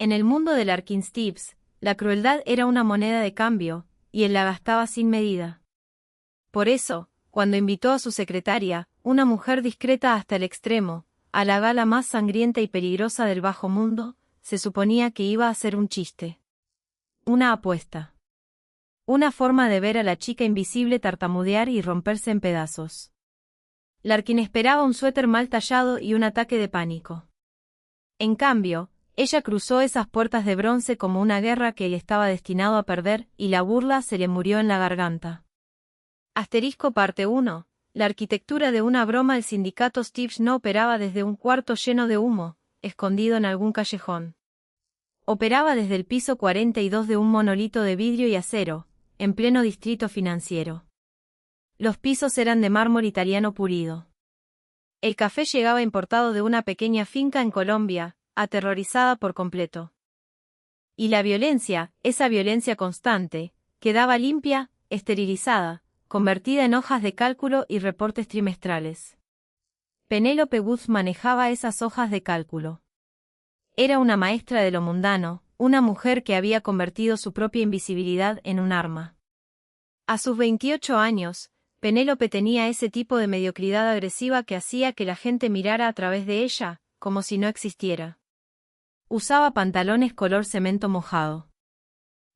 En el mundo de Larkin's Tips, la crueldad era una moneda de cambio, y él la gastaba sin medida. Por eso, cuando invitó a su secretaria, una mujer discreta hasta el extremo, a la gala más sangrienta y peligrosa del bajo mundo, se suponía que iba a ser un chiste. Una apuesta. Una forma de ver a la chica invisible tartamudear y romperse en pedazos. Larkin esperaba un suéter mal tallado y un ataque de pánico. En cambio, ella cruzó esas puertas de bronce como una guerra que estaba destinado a perder, y la burla se le murió en la garganta. Parte 1. La arquitectura de una broma. El sindicato Tips no operaba desde un cuarto lleno de humo, escondido en algún callejón. Operaba desde el piso 42 de un monolito de vidrio y acero, en pleno distrito financiero. Los pisos eran de mármol italiano pulido. El café llegaba importado de una pequeña finca en Colombia, aterrorizada por completo. Y la violencia, esa violencia constante, quedaba limpia, esterilizada, convertida en hojas de cálculo y reportes trimestrales. Penélope Woods manejaba esas hojas de cálculo. Era una maestra de lo mundano, una mujer que había convertido su propia invisibilidad en un arma. A sus 28 años, Penélope tenía ese tipo de mediocridad agresiva que hacía que la gente mirara a través de ella, como si no existiera. Usaba pantalones color cemento mojado.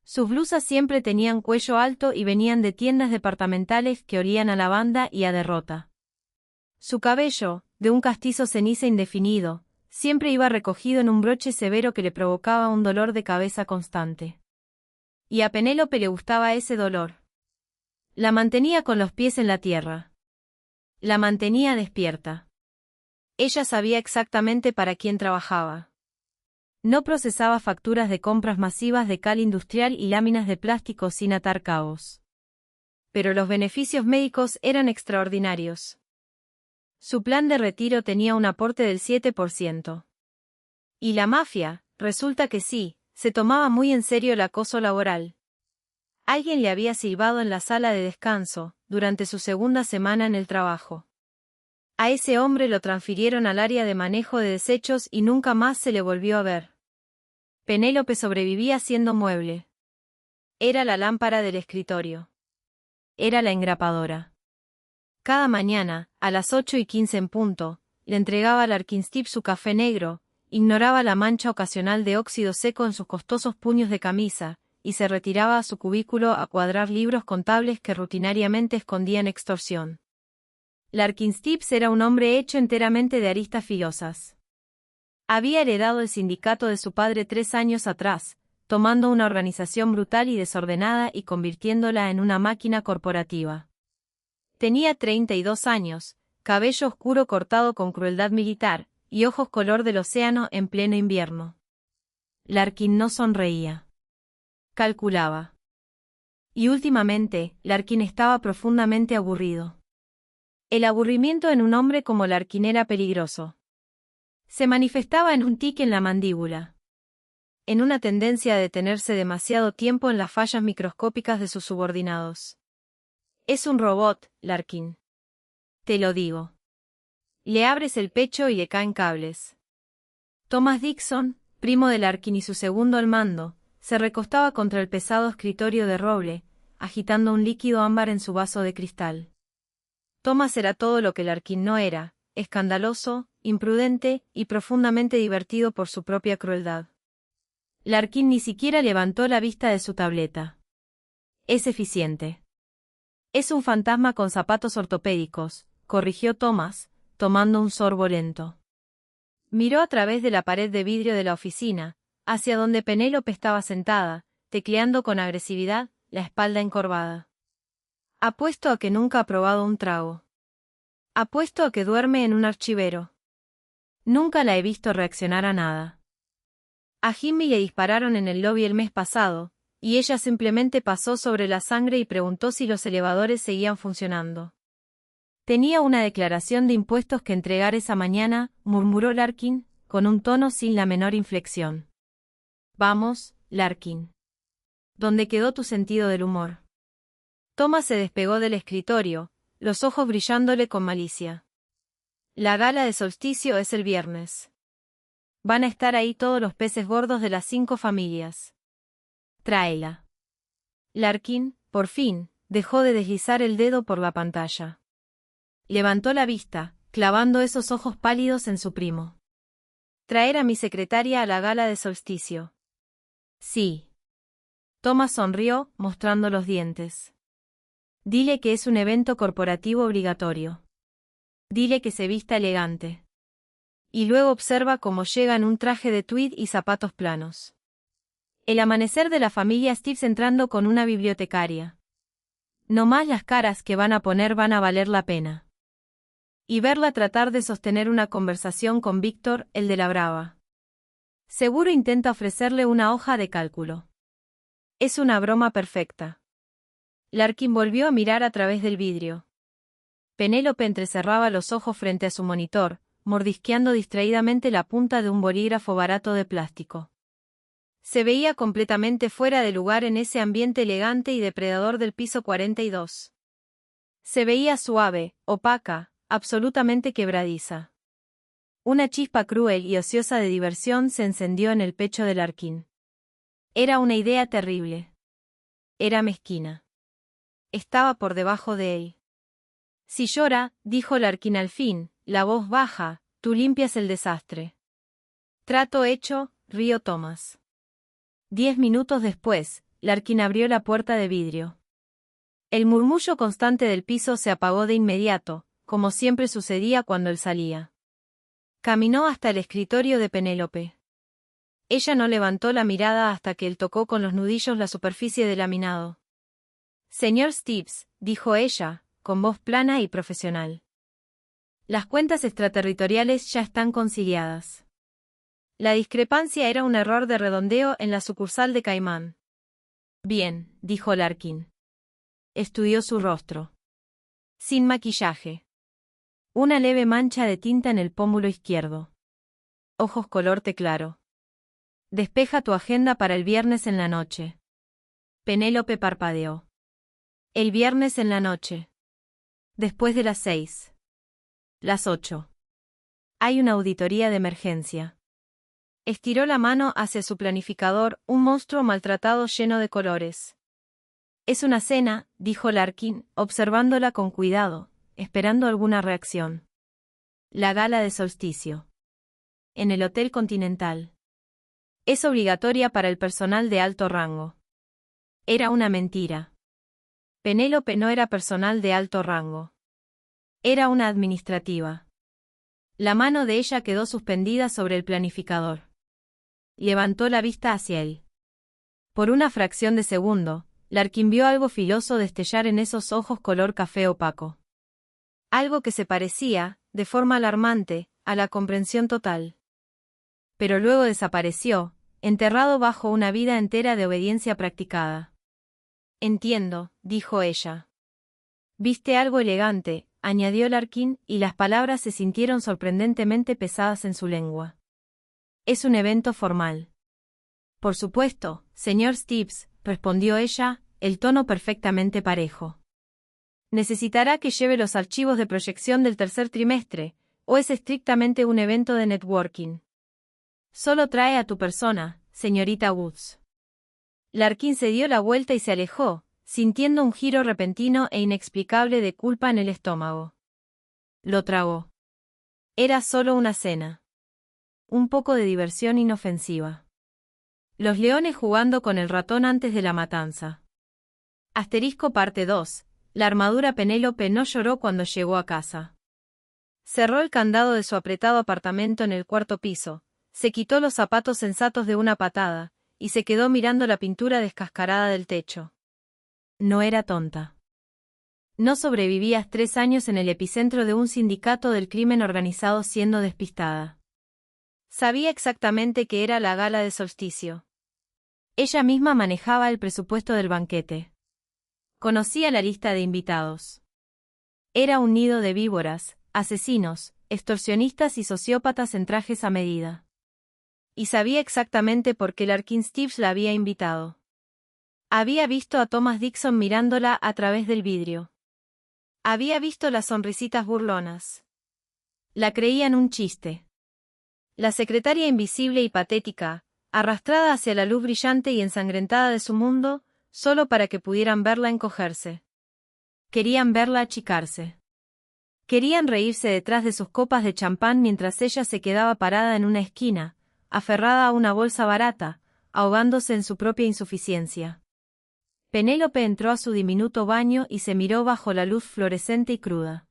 Sus blusas siempre tenían cuello alto y venían de tiendas departamentales que olían a lavanda y a derrota. Su cabello, de un castizo ceniza indefinido, siempre iba recogido en un broche severo que le provocaba un dolor de cabeza constante. Y a Penélope le gustaba ese dolor. La mantenía con los pies en la tierra. La mantenía despierta. Ella sabía exactamente para quién trabajaba. No procesaba facturas de compras masivas de cal industrial y láminas de plástico sin atar cabos. Pero los beneficios médicos eran extraordinarios. Su plan de retiro tenía un aporte del 7%. Y la mafia, resulta que sí, se tomaba muy en serio el acoso laboral. Alguien le había silbado en la sala de descanso, durante su segunda semana en el trabajo. A ese hombre lo transfirieron al área de manejo de desechos y nunca más se le volvió a ver. Penélope sobrevivía siendo mueble. Era la lámpara del escritorio. Era la engrapadora. Cada mañana, a las 8:15 en punto, le entregaba a Larkin's Tips su café negro, ignoraba la mancha ocasional de óxido seco en sus costosos puños de camisa, y se retiraba a su cubículo a cuadrar libros contables que rutinariamente escondían extorsión. Larkin's Tips era un hombre hecho enteramente de aristas filosas. Había heredado el sindicato de su padre 3 años atrás, tomando una organización brutal y desordenada y convirtiéndola en una máquina corporativa. Tenía 32 años, cabello oscuro cortado con crueldad militar, y ojos color del océano en pleno invierno. Larkin no sonreía. Calculaba. Y últimamente, Larkin estaba profundamente aburrido. El aburrimiento en un hombre como Larkin era peligroso. Se manifestaba en un tic en la mandíbula. En una tendencia a detenerse demasiado tiempo en las fallas microscópicas de sus subordinados. Es un robot, Larkin. Te lo digo. Le abres el pecho y le caen cables. Thomas Dixon, primo de Larkin y su segundo al mando, se recostaba contra el pesado escritorio de roble, agitando un líquido ámbar en su vaso de cristal. Thomas era todo lo que Larkin no era, escandaloso, imprudente y profundamente divertido por su propia crueldad. Larkin ni siquiera levantó la vista de su tableta. Es eficiente. Es un fantasma con zapatos ortopédicos, corrigió Thomas, tomando un sorbo lento. Miró a través de la pared de vidrio de la oficina, hacia donde Penélope estaba sentada, tecleando con agresividad, la espalda encorvada. Apuesto a que nunca ha probado un trago. Apuesto a que duerme en un archivero. Nunca la he visto reaccionar a nada. A Jimmy le dispararon en el lobby el mes pasado, y ella simplemente pasó sobre la sangre y preguntó si los elevadores seguían funcionando. Tenía una declaración de impuestos que entregar esa mañana, murmuró Larkin, con un tono sin la menor inflexión. Vamos, Larkin. ¿Dónde quedó tu sentido del humor? Thomas se despegó del escritorio, los ojos brillándole con malicia. La gala de solsticio es el viernes. Van a estar ahí todos los peces gordos de las 5 familias. Tráela. Larkin, por fin, dejó de deslizar el dedo por la pantalla. Levantó la vista, clavando esos ojos pálidos en su primo. Traer a mi secretaria a la gala de solsticio. Sí. Thomas sonrió, mostrando los dientes. Dile que es un evento corporativo obligatorio. Dile que se vista elegante. Y luego observa cómo llega en un traje de tweed y zapatos planos. El amanecer de la familia Stevens entrando con una bibliotecaria. No más las caras que van a poner van a valer la pena. Y verla tratar de sostener una conversación con Víctor, el de la brava. Seguro intenta ofrecerle una hoja de cálculo. Es una broma perfecta. Larkin volvió a mirar a través del vidrio. Penélope entrecerraba los ojos frente a su monitor, mordisqueando distraídamente la punta de un bolígrafo barato de plástico. Se veía completamente fuera de lugar en ese ambiente elegante y depredador del piso 42. Se veía suave, opaca, absolutamente quebradiza. Una chispa cruel y ociosa de diversión se encendió en el pecho de Larkin. Era una idea terrible. Era mezquina. Estaba por debajo de él. Si llora, dijo Larkin al fin, la voz baja, tú limpias el desastre. Trato hecho, rió Thomas. 10 minutos después, Larkin abrió la puerta de vidrio. El murmullo constante del piso se apagó de inmediato, como siempre sucedía cuando él salía. Caminó hasta el escritorio de Penélope. Ella no levantó la mirada hasta que él tocó con los nudillos la superficie del laminado. Señor Stevens, dijo ella, con voz plana y profesional. Las cuentas extraterritoriales ya están conciliadas. La discrepancia era un error de redondeo en la sucursal de Caimán. Bien, dijo Larkin. Estudió su rostro. Sin maquillaje. Una leve mancha de tinta en el pómulo izquierdo. Ojos color té claro. Despeja tu agenda para el viernes en la noche. Penélope parpadeó. El viernes en la noche. Después de las 6. Las 8. Hay una auditoría de emergencia. Estiró la mano hacia su planificador, un monstruo maltratado lleno de colores. Es una cena, dijo Larkin, observándola con cuidado, esperando alguna reacción. La gala de solsticio. En el Hotel Continental. Es obligatoria para el personal de alto rango. Era una mentira. Penélope no era personal de alto rango. Era una administrativa. La mano de ella quedó suspendida sobre el planificador. Levantó la vista hacia él. Por una fracción de segundo, Larkin vio algo filoso destellar en esos ojos color café opaco. Algo que se parecía, de forma alarmante, a la comprensión total. Pero luego desapareció, enterrado bajo una vida entera de obediencia practicada. Entiendo, dijo ella. Viste algo elegante, añadió Larkin, y las palabras se sintieron sorprendentemente pesadas en su lengua. Es un evento formal. Por supuesto, señor Stevens, respondió ella, el tono perfectamente parejo. Necesitará que lleve los archivos de proyección del tercer trimestre, o es estrictamente un evento de networking. Solo trae a tu persona, señorita Woods. Larkin se dio la vuelta y se alejó, sintiendo un giro repentino e inexplicable de culpa en el estómago. Lo tragó. Era solo una cena. Un poco de diversión inofensiva. Los leones jugando con el ratón antes de la matanza. Asterisco parte 2. La armadura Penélope no lloró cuando llegó a casa. Cerró el candado de su apretado apartamento en el cuarto piso, se quitó los zapatos sensatos de una patada, y se quedó mirando la pintura descascarada del techo. No era tonta. No sobrevivías 3 años en el epicentro de un sindicato del crimen organizado siendo despistada. Sabía exactamente que era la gala de solsticio. Ella misma manejaba el presupuesto del banquete. Conocía la lista de invitados. Era un nido de víboras, asesinos, extorsionistas y sociópatas en trajes a medida. Y sabía exactamente por qué Larkin Stevens la había invitado. Había visto a Thomas Dixon mirándola a través del vidrio. Había visto las sonrisitas burlonas. La creían un chiste. La secretaria invisible y patética, arrastrada hacia la luz brillante y ensangrentada de su mundo, solo para que pudieran verla encogerse. Querían verla achicarse. Querían reírse detrás de sus copas de champán mientras ella se quedaba parada en una esquina, aferrada a una bolsa barata, ahogándose en su propia insuficiencia. Penélope entró a su diminuto baño y se miró bajo la luz fluorescente y cruda.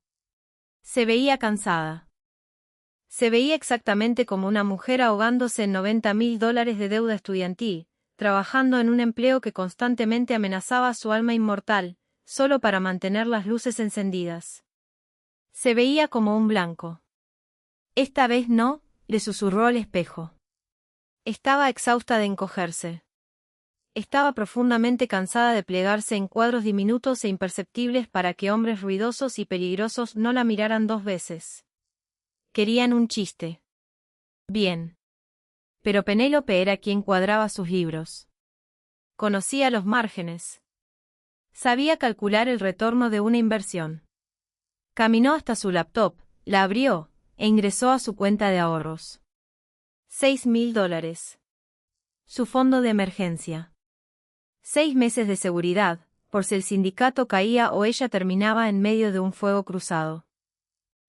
Se veía cansada. Se veía exactamente como una mujer ahogándose en $90.000 de deuda estudiantil, trabajando en un empleo que constantemente amenazaba su alma inmortal, solo para mantener las luces encendidas. Se veía como un blanco. Esta vez no, le susurró al espejo. Estaba exhausta de encogerse. Estaba profundamente cansada de plegarse en cuadros diminutos e imperceptibles para que hombres ruidosos y peligrosos no la miraran dos veces. Querían un chiste. Bien. Pero Penélope era quien cuadraba sus libros. Conocía los márgenes. Sabía calcular el retorno de una inversión. Caminó hasta su laptop, la abrió, e ingresó a su cuenta de ahorros. $6.000. Su fondo de emergencia. 6 meses de seguridad, por si el sindicato caía o ella terminaba en medio de un fuego cruzado.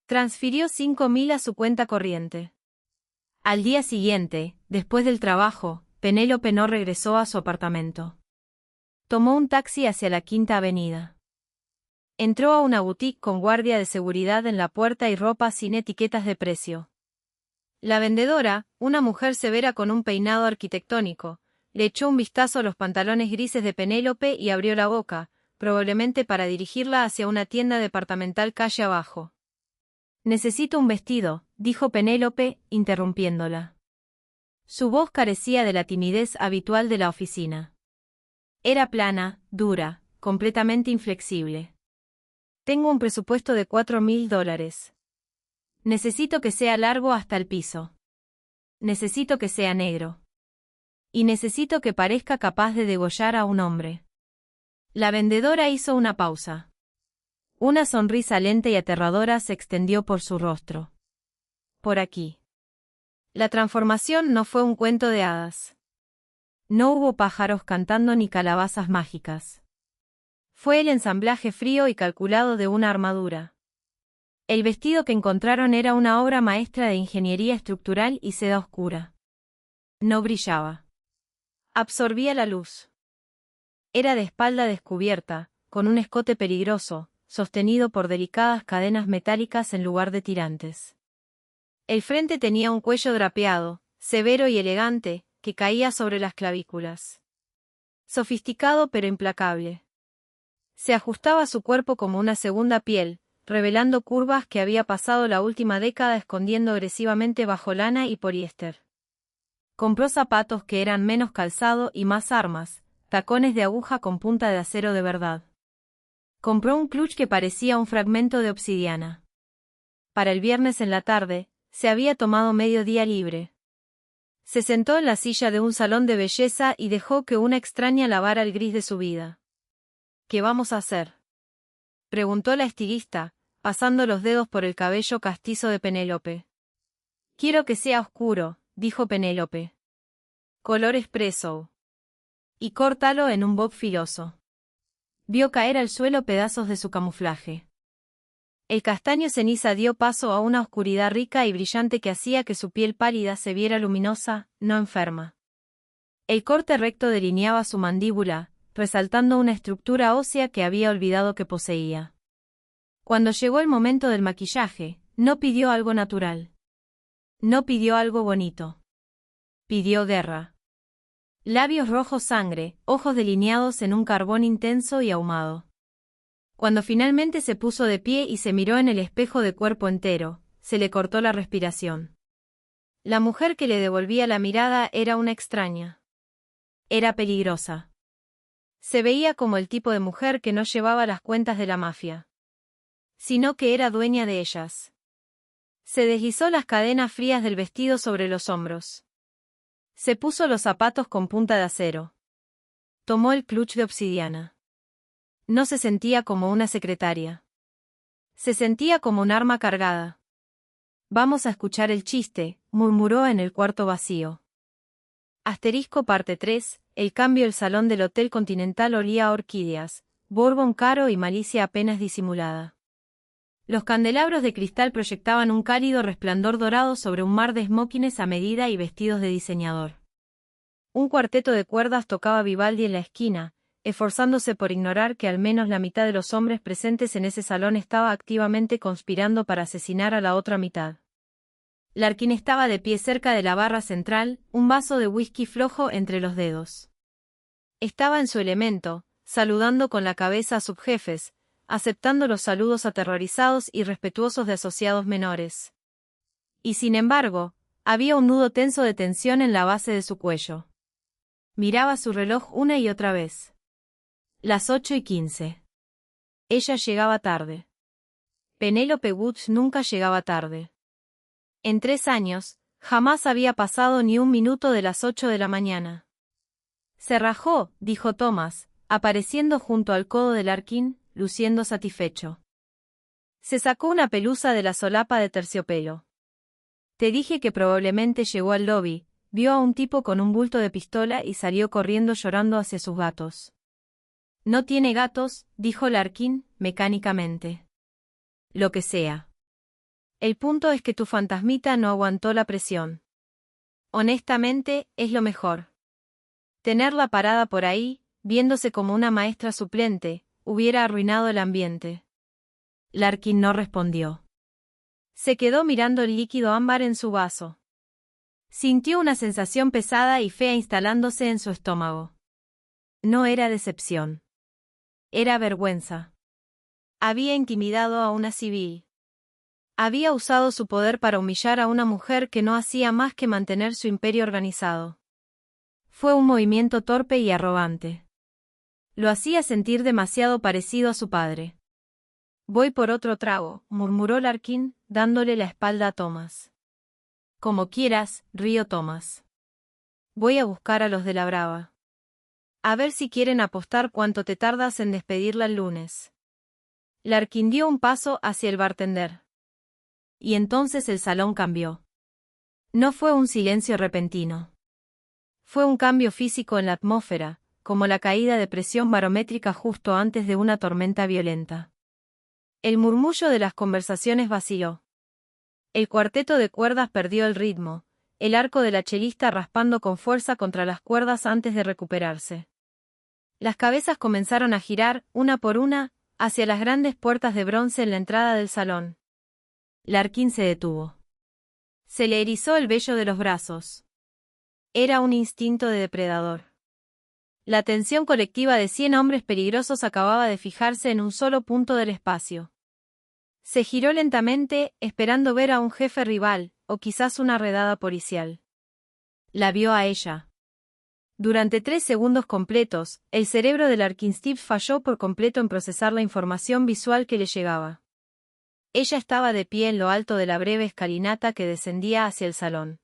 Transfirió 5.000 a su cuenta corriente. Al día siguiente, después del trabajo, Penélope no regresó a su apartamento. Tomó un taxi hacia la Quinta Avenida. Entró a una boutique con guardia de seguridad en la puerta y ropa sin etiquetas de precio. La vendedora, una mujer severa con un peinado arquitectónico, le echó un vistazo a los pantalones grises de Penélope y abrió la boca, probablemente para dirigirla hacia una tienda departamental calle abajo. «Necesito un vestido», dijo Penélope, interrumpiéndola. Su voz carecía de la timidez habitual de la oficina. Era plana, dura, completamente inflexible. «Tengo un presupuesto de $4.000. Necesito que sea largo hasta el piso. Necesito que sea negro. Y necesito que parezca capaz de degollar a un hombre». La vendedora hizo una pausa. Una sonrisa lenta y aterradora se extendió por su rostro. «Por aquí». La transformación no fue un cuento de hadas. No hubo pájaros cantando ni calabazas mágicas. Fue el ensamblaje frío y calculado de una armadura. El vestido que encontraron era una obra maestra de ingeniería estructural y seda oscura. No brillaba. Absorbía la luz. Era de espalda descubierta, con un escote peligroso, sostenido por delicadas cadenas metálicas en lugar de tirantes. El frente tenía un cuello drapeado, severo y elegante, que caía sobre las clavículas. Sofisticado pero implacable. Se ajustaba a su cuerpo como una segunda piel, revelando curvas que había pasado la última década escondiendo agresivamente bajo lana y poliéster. Compró zapatos que eran menos calzado y más armas, tacones de aguja con punta de acero de verdad. Compró un clutch que parecía un fragmento de obsidiana. Para el viernes en la tarde, se había tomado medio día libre. Se sentó en la silla de un salón de belleza y dejó que una extraña lavara el gris de su vida. «¿Qué vamos a hacer?», preguntó la estilista, pasando los dedos por el cabello castizo de Penélope. «Quiero que sea oscuro», dijo Penélope. «Color espresso. Y córtalo en un bob filoso». Vio caer al suelo pedazos de su camuflaje. El castaño ceniza dio paso a una oscuridad rica y brillante que hacía que su piel pálida se viera luminosa, no enferma. El corte recto delineaba su mandíbula, resaltando una estructura ósea que había olvidado que poseía. Cuando llegó el momento del maquillaje, no pidió algo natural. No pidió algo bonito. Pidió guerra. Labios rojos sangre, ojos delineados en un carbón intenso y ahumado. Cuando finalmente se puso de pie y se miró en el espejo de cuerpo entero, se le cortó la respiración. La mujer que le devolvía la mirada era una extraña. Era peligrosa. Se veía como el tipo de mujer que no llevaba las cuentas de la mafia, sino que era dueña de ellas. Se deslizó las cadenas frías del vestido sobre los hombros. Se puso los zapatos con punta de acero. Tomó el clutch de obsidiana. No se sentía como una secretaria. Se sentía como un arma cargada. Vamos a escuchar el chiste, murmuró en el cuarto vacío. Asterisco parte 3, el cambio. El salón del Hotel Continental olía a orquídeas, bourbon caro y malicia apenas disimulada. Los candelabros de cristal proyectaban un cálido resplandor dorado sobre un mar de smokines a medida y vestidos de diseñador. Un cuarteto de cuerdas tocaba Vivaldi en la esquina, esforzándose por ignorar que al menos la mitad de los hombres presentes en ese salón estaba activamente conspirando para asesinar a la otra mitad. Larkin estaba de pie cerca de la barra central, un vaso de whisky flojo entre los dedos. Estaba en su elemento, saludando con la cabeza a subjefes, aceptando los saludos aterrorizados y respetuosos de asociados menores. Y sin embargo, había un nudo tenso de tensión en la base de su cuello. Miraba su reloj una y otra vez. Las 8:15. Ella llegaba tarde. Penélope Woods nunca llegaba tarde. En 3 años, jamás había pasado ni un minuto de las 8 de la mañana. Se rajó, dijo Thomas, apareciendo junto al codo de Larkin, luciendo satisfecho. Se sacó una pelusa de la solapa de terciopelo. Te dije que probablemente llegó al lobby, vio a un tipo con un bulto de pistola y salió corriendo llorando hacia sus gatos. No tiene gatos, dijo Larkin, mecánicamente. Lo que sea. El punto es que tu fantasmita no aguantó la presión. Honestamente, es lo mejor. Tenerla parada por ahí, viéndose como una maestra suplente, hubiera arruinado el ambiente. Larkin no respondió. Se quedó mirando el líquido ámbar en su vaso. Sintió una sensación pesada y fea instalándose en su estómago. No era decepción. Era vergüenza. Había intimidado a una civil. Había usado su poder para humillar a una mujer que no hacía más que mantener su imperio organizado. Fue un movimiento torpe y arrogante. Lo hacía sentir demasiado parecido a su padre. Voy por otro trago, murmuró Larkin, dándole la espalda a Thomas. Como quieras, rió Thomas. Voy a buscar a los de la Brava. A ver si quieren apostar cuánto te tardas en despedirla el lunes. Larkin dio un paso hacia el bartender. Y entonces el salón cambió. No fue un silencio repentino. Fue un cambio físico en la atmósfera, como la caída de presión barométrica justo antes de una tormenta violenta. El murmullo de las conversaciones vaciló. El cuarteto de cuerdas perdió el ritmo, el arco de la chelista raspando con fuerza contra las cuerdas antes de recuperarse. Las cabezas comenzaron a girar, una por una, hacia las grandes puertas de bronce en la entrada del salón. Larkin se detuvo. Se le erizó el vello de los brazos. Era un instinto de depredador. La atención colectiva de 100 hombres peligrosos acababa de fijarse en un solo punto del espacio. Se giró lentamente, esperando ver a un jefe rival, o quizás una redada policial. La vio a ella. Durante 3 segundos completos, el cerebro del Larkinsteve falló por completo en procesar la información visual que le llegaba. Ella estaba de pie en lo alto de la breve escalinata que descendía hacia el salón.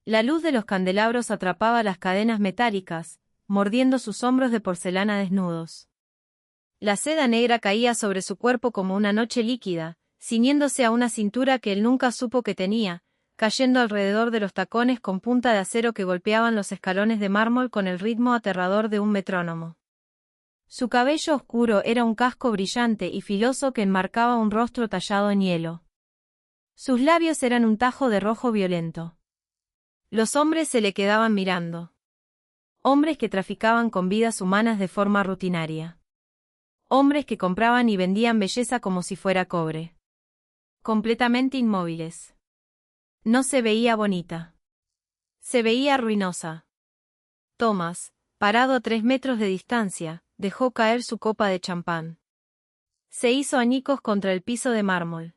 La luz de los candelabros atrapaba las cadenas metálicas, mordiendo sus hombros de porcelana desnudos. La seda negra caía sobre su cuerpo como una noche líquida, ciñéndose a una cintura que él nunca supo que tenía, cayendo alrededor de los tacones con punta de acero que golpeaban los escalones de mármol con el ritmo aterrador de un metrónomo. Su cabello oscuro era un casco brillante y filoso que enmarcaba un rostro tallado en hielo. Sus labios eran un tajo de rojo violento. Los hombres se le quedaban mirando. Hombres que traficaban con vidas humanas de forma rutinaria. Hombres que compraban y vendían belleza como si fuera cobre. Completamente inmóviles. No se veía bonita. Se veía ruinosa. Thomas, parado a 3 metros de distancia, dejó caer su copa de champán. Se hizo añicos contra el piso de mármol.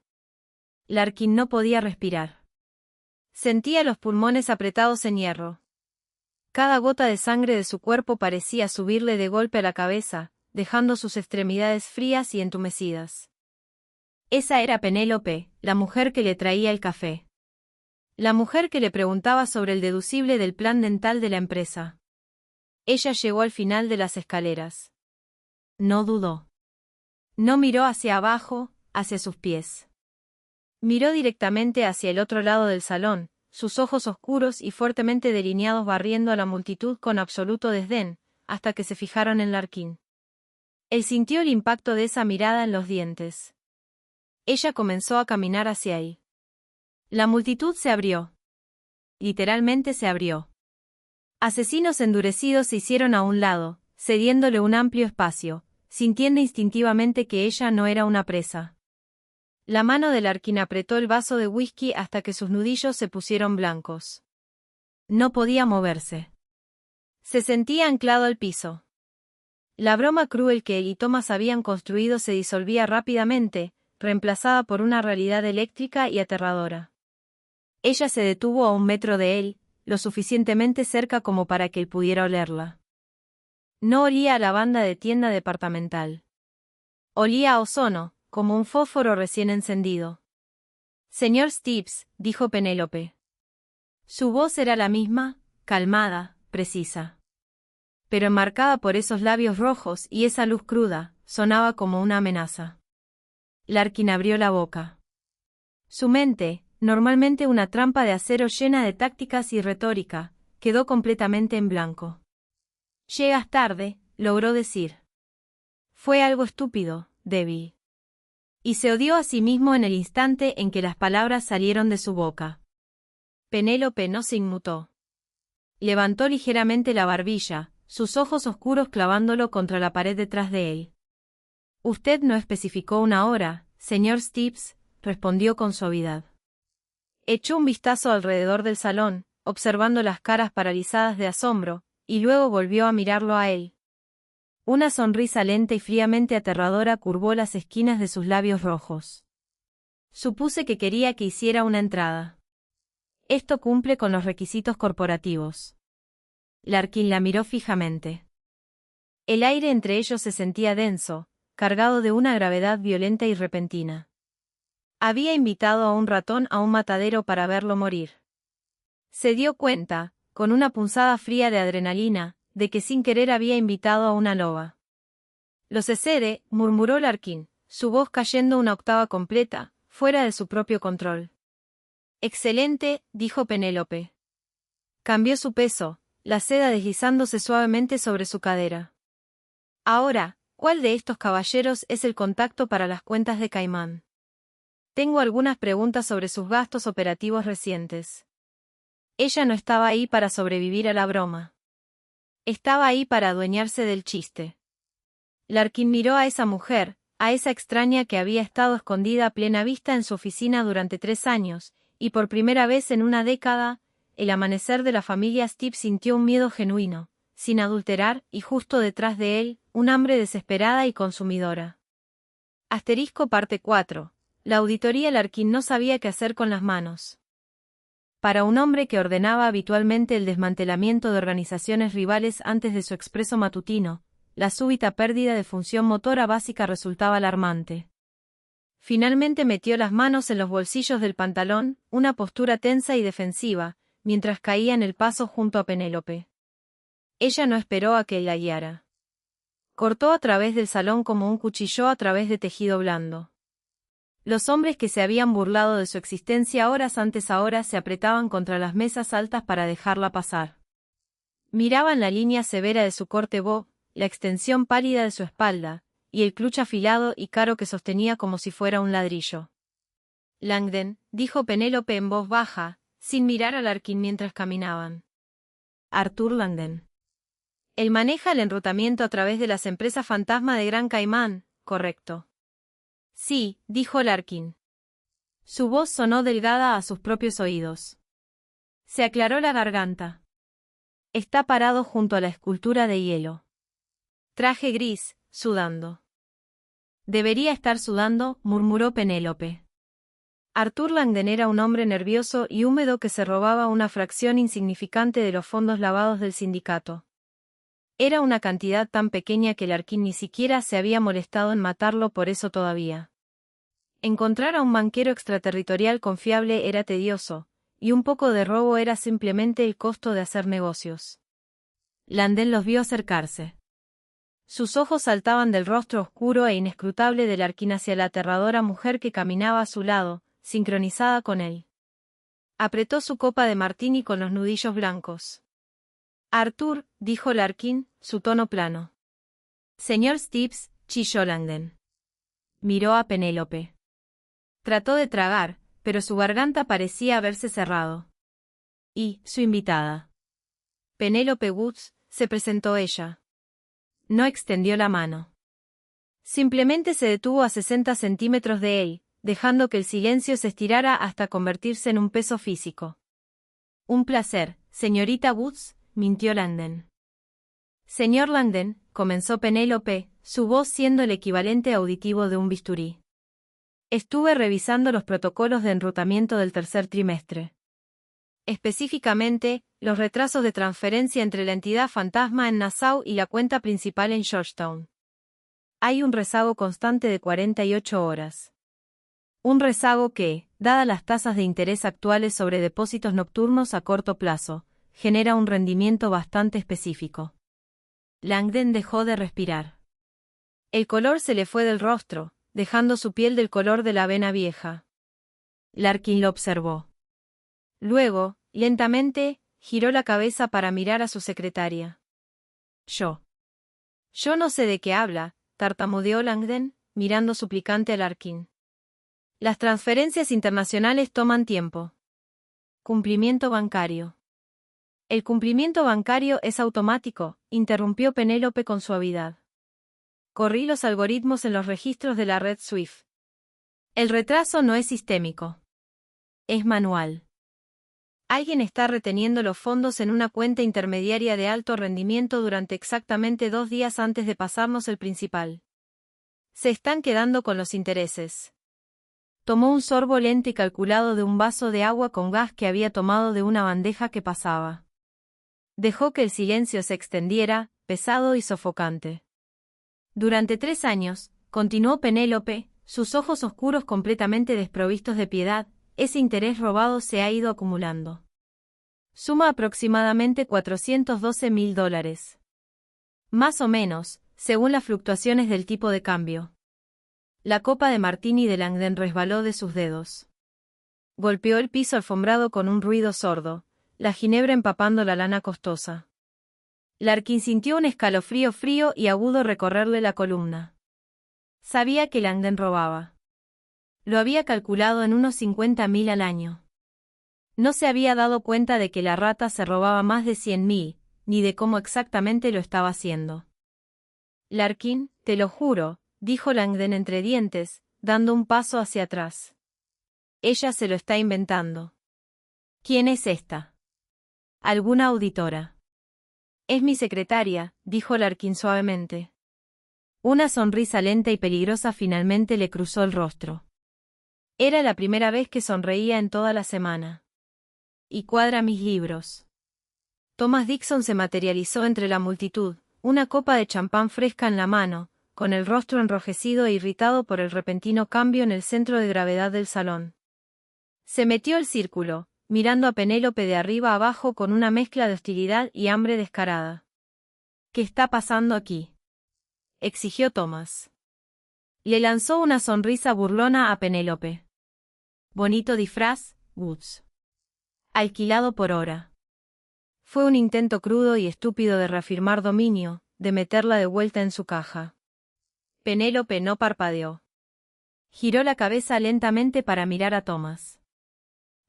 Larkin no podía respirar. Sentía los pulmones apretados en hierro. Cada gota de sangre de su cuerpo parecía subirle de golpe a la cabeza, dejando sus extremidades frías y entumecidas. Esa era Penélope, la mujer que le traía el café. La mujer que le preguntaba sobre el deducible del plan dental de la empresa. Ella llegó al final de las escaleras. No dudó. No miró hacia abajo, hacia sus pies. Miró directamente hacia el otro lado del salón, sus ojos oscuros y fuertemente delineados barriendo a la multitud con absoluto desdén, hasta que se fijaron en Larkin. Él sintió el impacto de esa mirada en los dientes. Ella comenzó a caminar hacia él. La multitud se abrió. Literalmente se abrió. Asesinos endurecidos se hicieron a un lado, cediéndole un amplio espacio, sintiendo instintivamente que ella no era una presa. La mano de Larkin apretó el vaso de whisky hasta que sus nudillos se pusieron blancos. No podía moverse. Se sentía anclado al piso. La broma cruel que él y Thomas habían construido se disolvía rápidamente, reemplazada por una realidad eléctrica y aterradora. Ella se detuvo a 1 metro de él, lo suficientemente cerca como para que él pudiera olerla. No olía a lavanda de tienda departamental. Olía a ozono, como un fósforo recién encendido. Señor Stibbs, dijo Penélope. Su voz era la misma, calmada, precisa. Pero enmarcada por esos labios rojos y esa luz cruda, sonaba como una amenaza. Larkin abrió la boca. Su mente, normalmente una trampa de acero llena de tácticas y retórica, quedó completamente en blanco. Llegas tarde, logró decir. Fue algo estúpido, débil. Y se odió a sí mismo en el instante en que las palabras salieron de su boca. Penélope no se inmutó. Levantó ligeramente la barbilla, sus ojos oscuros clavándolo contra la pared detrás de él. Usted no especificó una hora, señor Stibbs, respondió con suavidad. Echó un vistazo alrededor del salón, observando las caras paralizadas de asombro, y luego volvió a mirarlo a él. Una sonrisa lenta y fríamente aterradora curvó las esquinas de sus labios rojos. Supuse que quería que hiciera una entrada. Esto cumple con los requisitos corporativos. Larkin la miró fijamente. El aire entre ellos se sentía denso, cargado de una gravedad violenta y repentina. Había invitado a un ratón a un matadero para verlo morir. Se dio cuenta, con una punzada fría de adrenalina, de que sin querer había invitado a una loba. Lo cede, murmuró Larkin, su voz cayendo una octava completa, fuera de su propio control. Excelente, dijo Penélope. Cambió su peso, la seda deslizándose suavemente sobre su cadera. Ahora, ¿cuál de estos caballeros es el contacto para las cuentas de Caimán? Tengo algunas preguntas sobre sus gastos operativos recientes. Ella no estaba ahí para sobrevivir a la broma. Estaba ahí para adueñarse del chiste. Larkin miró a esa mujer, a esa extraña que había estado escondida a plena vista en su oficina durante 3 años, y por primera vez en una década, el amanecer de la familia Stibbs sintió un miedo genuino, sin adulterar, y justo detrás de él, un hambre desesperada y consumidora. Parte 4. La auditoría. Larkin no sabía qué hacer con las manos. Para un hombre que ordenaba habitualmente el desmantelamiento de organizaciones rivales antes de su expreso matutino, la súbita pérdida de función motora básica resultaba alarmante. Finalmente metió las manos en los bolsillos del pantalón, una postura tensa y defensiva, mientras caía en el paso junto a Penélope. Ella no esperó a que la guiara. Cortó a través del salón como un cuchillo a través de tejido blando. Los hombres que se habían burlado de su existencia horas antes ahora se apretaban contra las mesas altas para dejarla pasar. Miraban la línea severa de su corte bob, la extensión pálida de su espalda, y el clutch afilado y caro que sostenía como si fuera un ladrillo. Langdon, dijo Penélope en voz baja, sin mirar a Larkin mientras caminaban. Arthur Langdon. Él maneja el enrutamiento a través de las empresas fantasma de Gran Caimán, ¿correcto? Sí, dijo Larkin. Su voz sonó delgada a sus propios oídos. Se aclaró la garganta. Está parado junto a la escultura de hielo. Traje gris, sudando. Debería estar sudando, murmuró Penélope. Arthur Langdon era un hombre nervioso y húmedo que se robaba una fracción insignificante de los fondos lavados del sindicato. Era una cantidad tan pequeña que Larkin ni siquiera se había molestado en matarlo por eso todavía. Encontrar a un banquero extraterritorial confiable era tedioso, y un poco de robo era simplemente el costo de hacer negocios. Langdon los vio acercarse. Sus ojos saltaban del rostro oscuro e inescrutable de Larkin hacia la aterradora mujer que caminaba a su lado, sincronizada con él. Apretó su copa de martini con los nudillos blancos. Arthur, dijo Larkin, su tono plano. Señor Stibbs, chilló Langdon. Miró a Penélope. Trató de tragar, pero su garganta parecía haberse cerrado. Y, su invitada. Penélope Woods, se presentó ella. No extendió la mano. Simplemente se detuvo a 60 centímetros de él, dejando que el silencio se estirara hasta convertirse en un peso físico. Un placer, señorita Woods, mintió Langdon. Señor Langdon, comenzó Penélope, su voz siendo el equivalente auditivo de un bisturí. Estuve revisando los protocolos de enrutamiento del tercer trimestre. Específicamente, los retrasos de transferencia entre la entidad fantasma en Nassau y la cuenta principal en Georgetown. Hay un rezago constante de 48 horas. Un rezago que, dadas las tasas de interés actuales sobre depósitos nocturnos a corto plazo, genera un rendimiento bastante específico. Langdon dejó de respirar. El color se le fue del rostro, dejando su piel del color de la avena vieja. Larkin lo observó. Luego, lentamente, giró la cabeza para mirar a su secretaria. Yo no sé de qué habla, tartamudeó Langdon, mirando suplicante a Larkin. Las transferencias internacionales toman tiempo. Cumplimiento bancario. El cumplimiento bancario es automático, interrumpió Penélope con suavidad. Corrí los algoritmos en los registros de la red SWIFT. El retraso no es sistémico. Es manual. Alguien está reteniendo los fondos en una cuenta intermediaria de alto rendimiento durante exactamente 2 días antes de pasarnos el principal. Se están quedando con los intereses. Tomó un sorbo lento y calculado de un vaso de agua con gas que había tomado de una bandeja que pasaba. Dejó que el silencio se extendiera, pesado y sofocante. Durante 3 años, continuó Penélope, sus ojos oscuros completamente desprovistos de piedad, ese interés robado se ha ido acumulando. Suma aproximadamente $412.000. Más o menos, según las fluctuaciones del tipo de cambio. La copa de martini de Langdon resbaló de sus dedos. Golpeó el piso alfombrado con un ruido sordo, la ginebra empapando la lana costosa. Larkin sintió un escalofrío frío y agudo recorrerle la columna. Sabía que Langdon robaba. Lo había calculado en unos 50.000 al año. No se había dado cuenta de que la rata se robaba más de 100.000, ni de cómo exactamente lo estaba haciendo. Larkin, te lo juro, dijo Langdon entre dientes, dando un paso hacia atrás. Ella se lo está inventando. ¿Quién es esta? ¿Alguna auditora? Es mi secretaria, dijo Larkin suavemente. Una sonrisa lenta y peligrosa finalmente le cruzó el rostro. Era la primera vez que sonreía en toda la semana. Y cuadra mis libros. Thomas Dixon se materializó entre la multitud, una copa de champán fresca en la mano, con el rostro enrojecido e irritado por el repentino cambio en el centro de gravedad del salón. Se metió al círculo, mirando a Penélope de arriba abajo con una mezcla de hostilidad y hambre descarada. ¿Qué está pasando aquí?, exigió Thomas. Le lanzó una sonrisa burlona a Penélope. Bonito disfraz, Woods. Alquilado por hora. Fue un intento crudo y estúpido de reafirmar dominio, de meterla de vuelta en su caja. Penélope no parpadeó. Giró la cabeza lentamente para mirar a Thomas.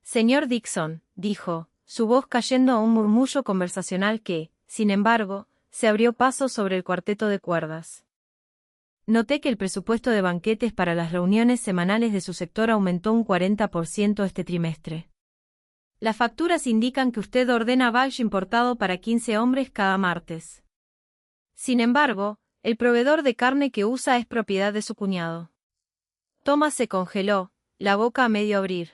Señor Dixon, dijo, su voz cayendo a un murmullo conversacional que, sin embargo, se abrió paso sobre el cuarteto de cuerdas. Noté que el presupuesto de banquetes para las reuniones semanales de su sector aumentó un 40% este trimestre. Las facturas indican que usted ordena Balch importado para 15 hombres cada martes. Sin embargo, el proveedor de carne que usa es propiedad de su cuñado. Thomas se congeló, la boca a medio abrir.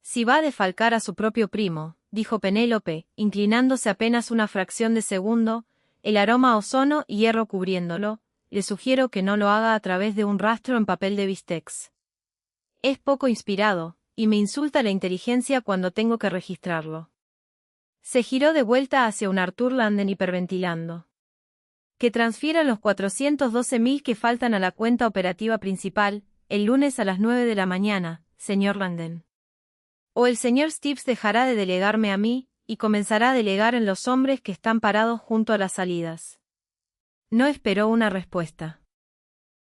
Si va a defalcar a su propio primo, dijo Penélope, inclinándose apenas una fracción de segundo, el aroma a ozono y hierro cubriéndolo, le sugiero que no lo haga a través de un rastro en papel de bistecs. Es poco inspirado, y me insulta la inteligencia cuando tengo que registrarlo. Se giró de vuelta hacia un Arthur Langdon hiperventilando. Que transfiera los 412.000 que faltan a la cuenta operativa principal, el lunes a las 9 de la mañana, señor Langdon. O el señor Stevens dejará de delegarme a mí, y comenzará a delegar en los hombres que están parados junto a las salidas. No esperó una respuesta.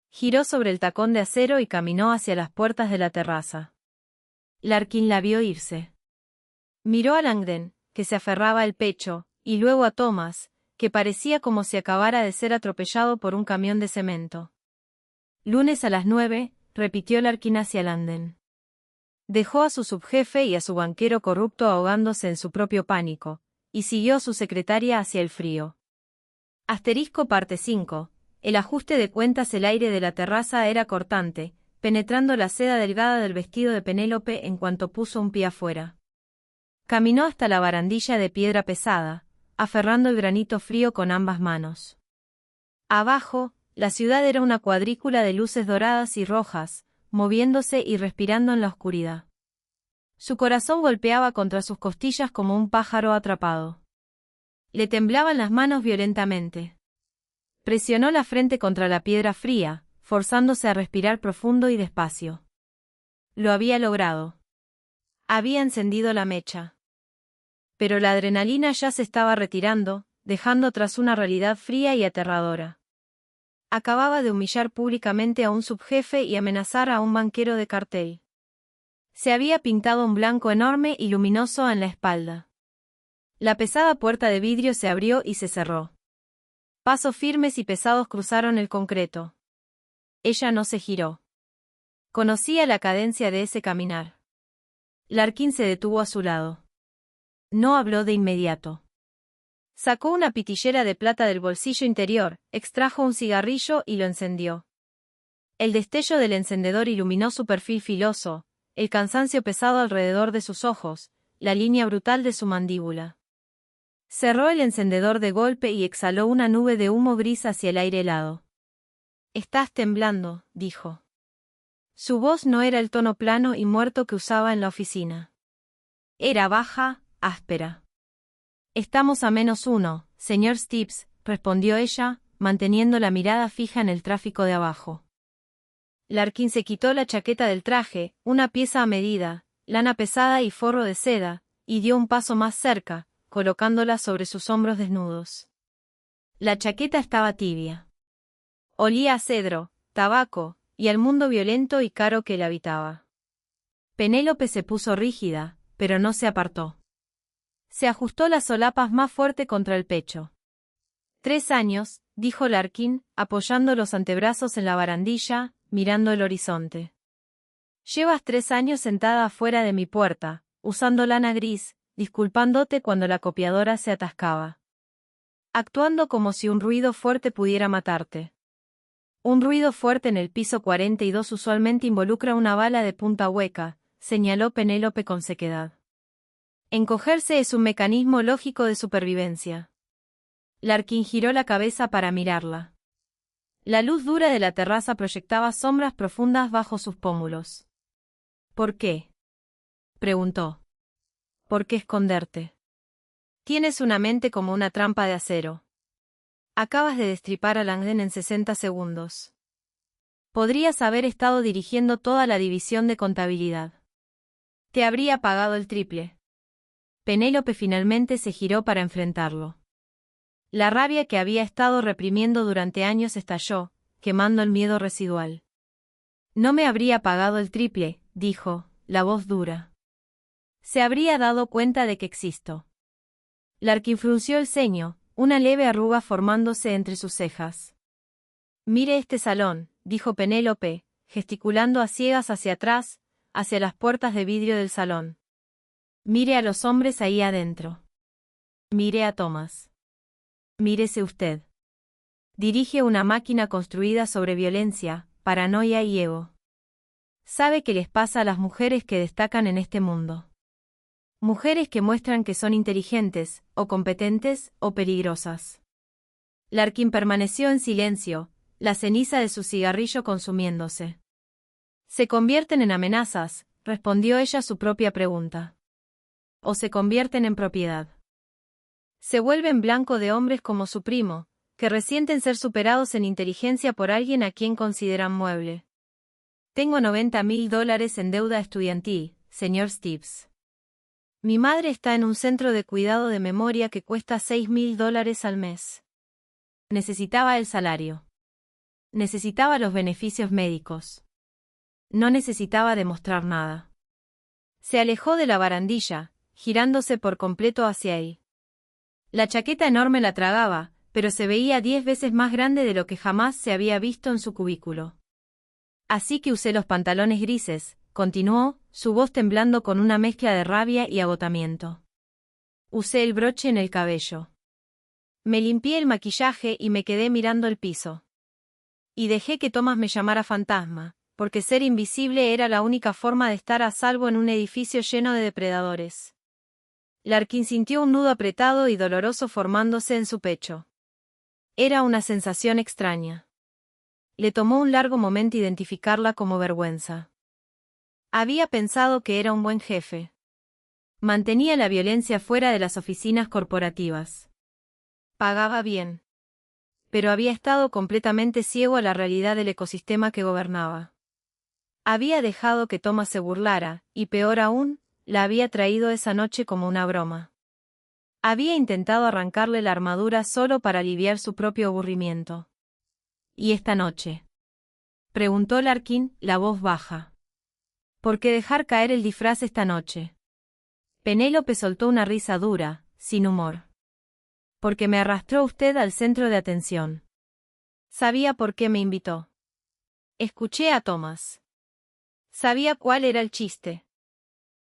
Giró sobre el tacón de acero y caminó hacia las puertas de la terraza. Larkin la vio irse. Miró a Langdon, que se aferraba al pecho, y luego a Thomas, que parecía como si acabara de ser atropellado por un camión de cemento. Lunes a las 9, repitió Larkin hacia Langdon. Dejó a su subjefe y a su banquero corrupto ahogándose en su propio pánico, y siguió a su secretaria hacia el frío. Parte 5. El ajuste de cuentas. El aire de la terraza era cortante, penetrando la seda delgada del vestido de Penélope en cuanto puso un pie afuera. Caminó hasta la barandilla de piedra pesada, aferrando el granito frío con ambas manos. Abajo, la ciudad era una cuadrícula de luces doradas y rojas, moviéndose y respirando en la oscuridad. Su corazón golpeaba contra sus costillas como un pájaro atrapado. Le temblaban las manos violentamente. Presionó la frente contra la piedra fría, forzándose a respirar profundo y despacio. Lo había logrado. Había encendido la mecha. Pero la adrenalina ya se estaba retirando, dejando tras una realidad fría y aterradora. Acababa de humillar públicamente a un subjefe y amenazar a un banquero de cartel. Se había pintado un blanco enorme y luminoso en la espalda. La pesada puerta de vidrio se abrió y se cerró. Pasos firmes y pesados cruzaron el concreto. Ella no se giró. Conocía la cadencia de ese caminar. Larkin se detuvo a su lado. No habló de inmediato. Sacó una pitillera de plata del bolsillo interior, extrajo un cigarrillo y lo encendió. El destello del encendedor iluminó su perfil filoso, el cansancio pesado alrededor de sus ojos, la línea brutal de su mandíbula. Cerró el encendedor de golpe y exhaló una nube de humo gris hacia el aire helado. «Estás temblando», dijo. Su voz no era el tono plano y muerto que usaba en la oficina. Era baja, áspera. «Estamos a -1, señor Stevens», respondió ella, manteniendo la mirada fija en el tráfico de abajo. Larkin se quitó la chaqueta del traje, una pieza a medida, lana pesada y forro de seda, y dio un paso más cerca, colocándola sobre sus hombros desnudos. La chaqueta estaba tibia. Olía a cedro, tabaco, y al mundo violento y caro que la habitaba. Penélope se puso rígida, pero no se apartó. Se ajustó las solapas más fuerte contra el pecho. 3 años, dijo Larkin, apoyando los antebrazos en la barandilla, mirando el horizonte. Llevas 3 años sentada afuera de mi puerta, usando lana gris, disculpándote cuando la copiadora se atascaba. Actuando como si un ruido fuerte pudiera matarte. Un ruido fuerte en el piso 42 usualmente involucra una bala de punta hueca, señaló Penélope con sequedad. Encogerse es un mecanismo lógico de supervivencia. Larkin giró la cabeza para mirarla. La luz dura de la terraza proyectaba sombras profundas bajo sus pómulos. ¿Por qué?, preguntó. ¿Por qué esconderte? Tienes una mente como una trampa de acero. Acabas de destripar a Langdon en 60 segundos. Podrías haber estado dirigiendo toda la división de contabilidad. Te habría pagado el triple. Penélope finalmente se giró para enfrentarlo. La rabia que había estado reprimiendo durante años estalló, quemando el miedo residual. No me habría pagado el triple, dijo, la voz dura. Se habría dado cuenta de que existo. Larkin frunció el ceño, una leve arruga formándose entre sus cejas. Mire este salón, dijo Penélope, gesticulando a ciegas hacia atrás, hacia las puertas de vidrio del salón. Mire a los hombres ahí adentro. Mire a Thomas. Mírese usted. Dirige una máquina construida sobre violencia, paranoia y ego. Sabe qué les pasa a las mujeres que destacan en este mundo. Mujeres que muestran que son inteligentes, o competentes, o peligrosas. Larkin permaneció en silencio, la ceniza de su cigarrillo consumiéndose. Se convierten en amenazas, respondió ella a su propia pregunta. O se convierten en propiedad. Se vuelven blanco de hombres como su primo, que resienten ser superados en inteligencia por alguien a quien consideran mueble. Tengo $90.000 en deuda estudiantil, señor Steeves. Mi madre está en un centro de cuidado de memoria que cuesta $6.000 al mes. Necesitaba el salario. Necesitaba los beneficios médicos. No necesitaba demostrar nada. Se alejó de la barandilla, girándose por completo hacia él. La chaqueta enorme la tragaba, pero se veía 10 veces más grande de lo que jamás se había visto en su cubículo. Así que usé los pantalones grises, continuó, su voz temblando con una mezcla de rabia y agotamiento. Usé el broche en el cabello. Me limpié el maquillaje y me quedé mirando el piso. Y dejé que Thomas me llamara fantasma, porque ser invisible era la única forma de estar a salvo en un edificio lleno de depredadores. Larkin sintió un nudo apretado y doloroso formándose en su pecho. Era una sensación extraña. Le tomó un largo momento identificarla como vergüenza. Había pensado que era un buen jefe. Mantenía la violencia fuera de las oficinas corporativas. Pagaba bien. Pero había estado completamente ciego a la realidad del ecosistema que gobernaba. Había dejado que Thomas se burlara, y peor aún, la había traído esa noche como una broma. Había intentado arrancarle la armadura solo para aliviar su propio aburrimiento. ¿Y esta noche? Preguntó Larkin, la voz baja. ¿Por qué dejar caer el disfraz esta noche? Penélope soltó una risa dura, sin humor. Porque me arrastró usted al centro de atención. Sabía por qué me invitó. Escuché a Thomas. Sabía cuál era el chiste.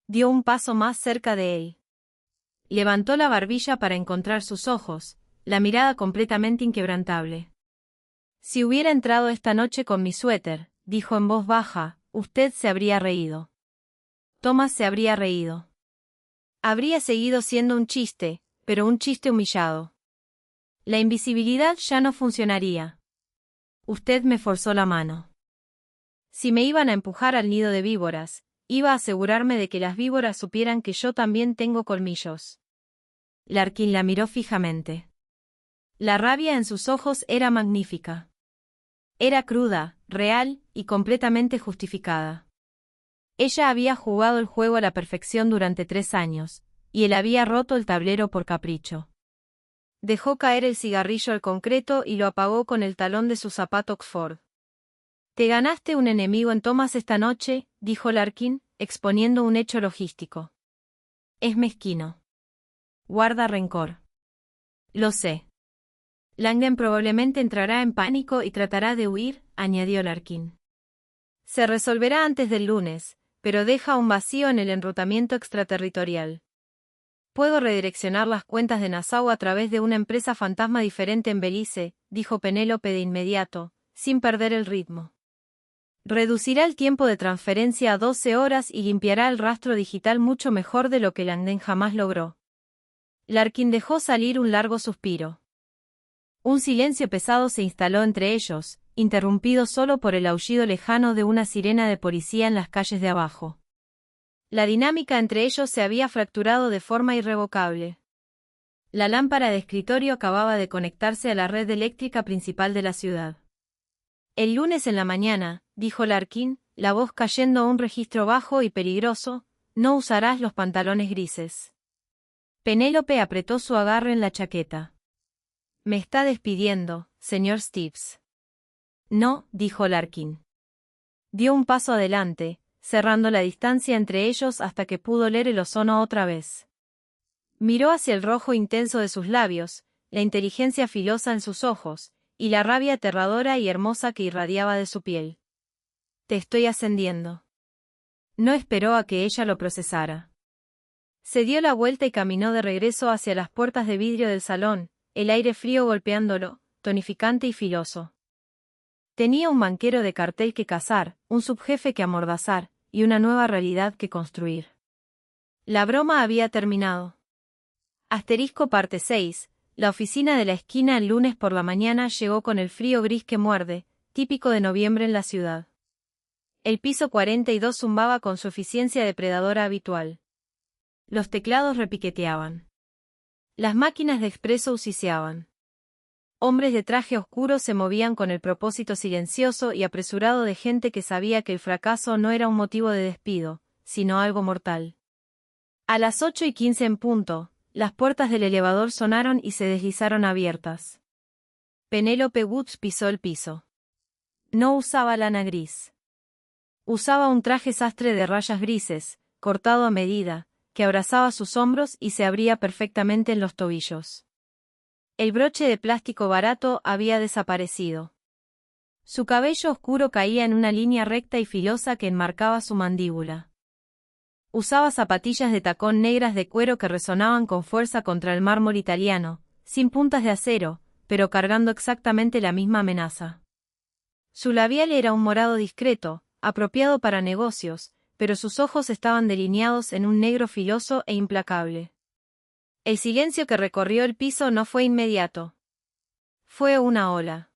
Dio un paso más cerca de él. Levantó la barbilla para encontrar sus ojos, la mirada completamente inquebrantable. Si hubiera entrado esta noche con mi suéter, dijo en voz baja, usted se habría reído. Thomas se habría reído. Habría seguido siendo un chiste, pero un chiste humillado. La invisibilidad ya no funcionaría. Usted me forzó la mano. Si me iban a empujar al nido de víboras, iba a asegurarme de que las víboras supieran que yo también tengo colmillos. Larkin la miró fijamente. La rabia en sus ojos era magnífica. Era cruda, real y completamente justificada. Ella había jugado el juego a la perfección durante 3 años, y él había roto el tablero por capricho. Dejó caer el cigarrillo al concreto y lo apagó con el talón de su zapato Oxford. Te ganaste un enemigo en Thomas esta noche, dijo Larkin, exponiendo un hecho logístico. Es mezquino. Guarda rencor. Lo sé. Langdon probablemente entrará en pánico y tratará de huir, añadió Larkin. Se resolverá antes del lunes, pero deja un vacío en el enrutamiento extraterritorial. Puedo redireccionar las cuentas de Nassau a través de una empresa fantasma diferente en Belice, dijo Penélope de inmediato, sin perder el ritmo. Reducirá el tiempo de transferencia a 12 horas y limpiará el rastro digital mucho mejor de lo que Langdon jamás logró. Larkin dejó salir un largo suspiro. Un silencio pesado se instaló entre ellos, interrumpido solo por el aullido lejano de una sirena de policía en las calles de abajo. La dinámica entre ellos se había fracturado de forma irrevocable. La lámpara de escritorio acababa de conectarse a la red eléctrica principal de la ciudad. El lunes en la mañana, dijo Larkin, la voz cayendo a un registro bajo y peligroso, no usarás los pantalones grises. Penélope apretó su agarre en la chaqueta. Me está despidiendo, señor Steeves. No, dijo Larkin. Dio un paso adelante, cerrando la distancia entre ellos hasta que pudo leer el ozono otra vez. Miró hacia el rojo intenso de sus labios, la inteligencia filosa en sus ojos, y la rabia aterradora y hermosa que irradiaba de su piel. Te estoy ascendiendo. No esperó a que ella lo procesara. Se dio la vuelta y caminó de regreso hacia las puertas de vidrio del salón, el aire frío golpeándolo, tonificante y filoso. Tenía un banquero de cartel que cazar, un subjefe que amordazar, y una nueva realidad que construir. La broma había terminado. Asterisco parte 6. La oficina de la esquina el lunes por la mañana llegó con el frío gris que muerde, típico de noviembre en la ciudad. El piso 42 zumbaba con su eficiencia depredadora habitual. Los teclados repiqueteaban. Las máquinas de expreso usiseaban. Hombres de traje oscuro se movían con el propósito silencioso y apresurado de gente que sabía que el fracaso no era un motivo de despido, sino algo mortal. A las 8:15 en punto, las puertas del elevador sonaron y se deslizaron abiertas. Penélope Woods pisó el piso. No usaba lana gris. Usaba un traje sastre de rayas grises, cortado a medida, que abrazaba sus hombros y se abría perfectamente en los tobillos. El broche de plástico barato había desaparecido. Su cabello oscuro caía en una línea recta y filosa que enmarcaba su mandíbula. Usaba zapatillas de tacón negras de cuero que resonaban con fuerza contra el mármol italiano, sin puntas de acero, pero cargando exactamente la misma amenaza. Su labial era un morado discreto, apropiado para negocios, pero sus ojos estaban delineados en un negro filoso e implacable. El silencio que recorrió el piso no fue inmediato. Fue una ola.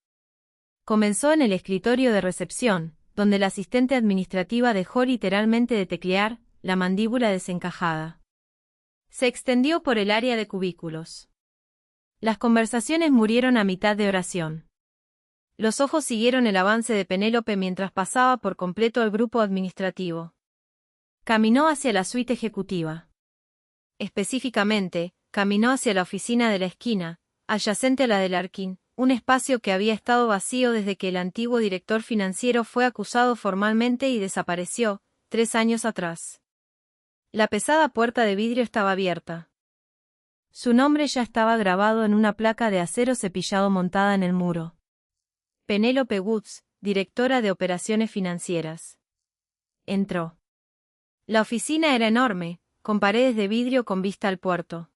Comenzó en el escritorio de recepción, donde la asistente administrativa dejó literalmente de teclear, la mandíbula desencajada. Se extendió por el área de cubículos. Las conversaciones murieron a mitad de oración. Los ojos siguieron el avance de Penélope mientras pasaba por completo el grupo administrativo. Caminó hacia la suite ejecutiva. Específicamente, caminó hacia la oficina de la esquina, adyacente a la de Larkin, un espacio que había estado vacío desde que el antiguo director financiero fue acusado formalmente y desapareció, 3 años atrás. La pesada puerta de vidrio estaba abierta. Su nombre ya estaba grabado en una placa de acero cepillado montada en el muro. Penélope Woods, directora de operaciones financieras. Entró. La oficina era enorme, con paredes de vidrio con vista al puerto.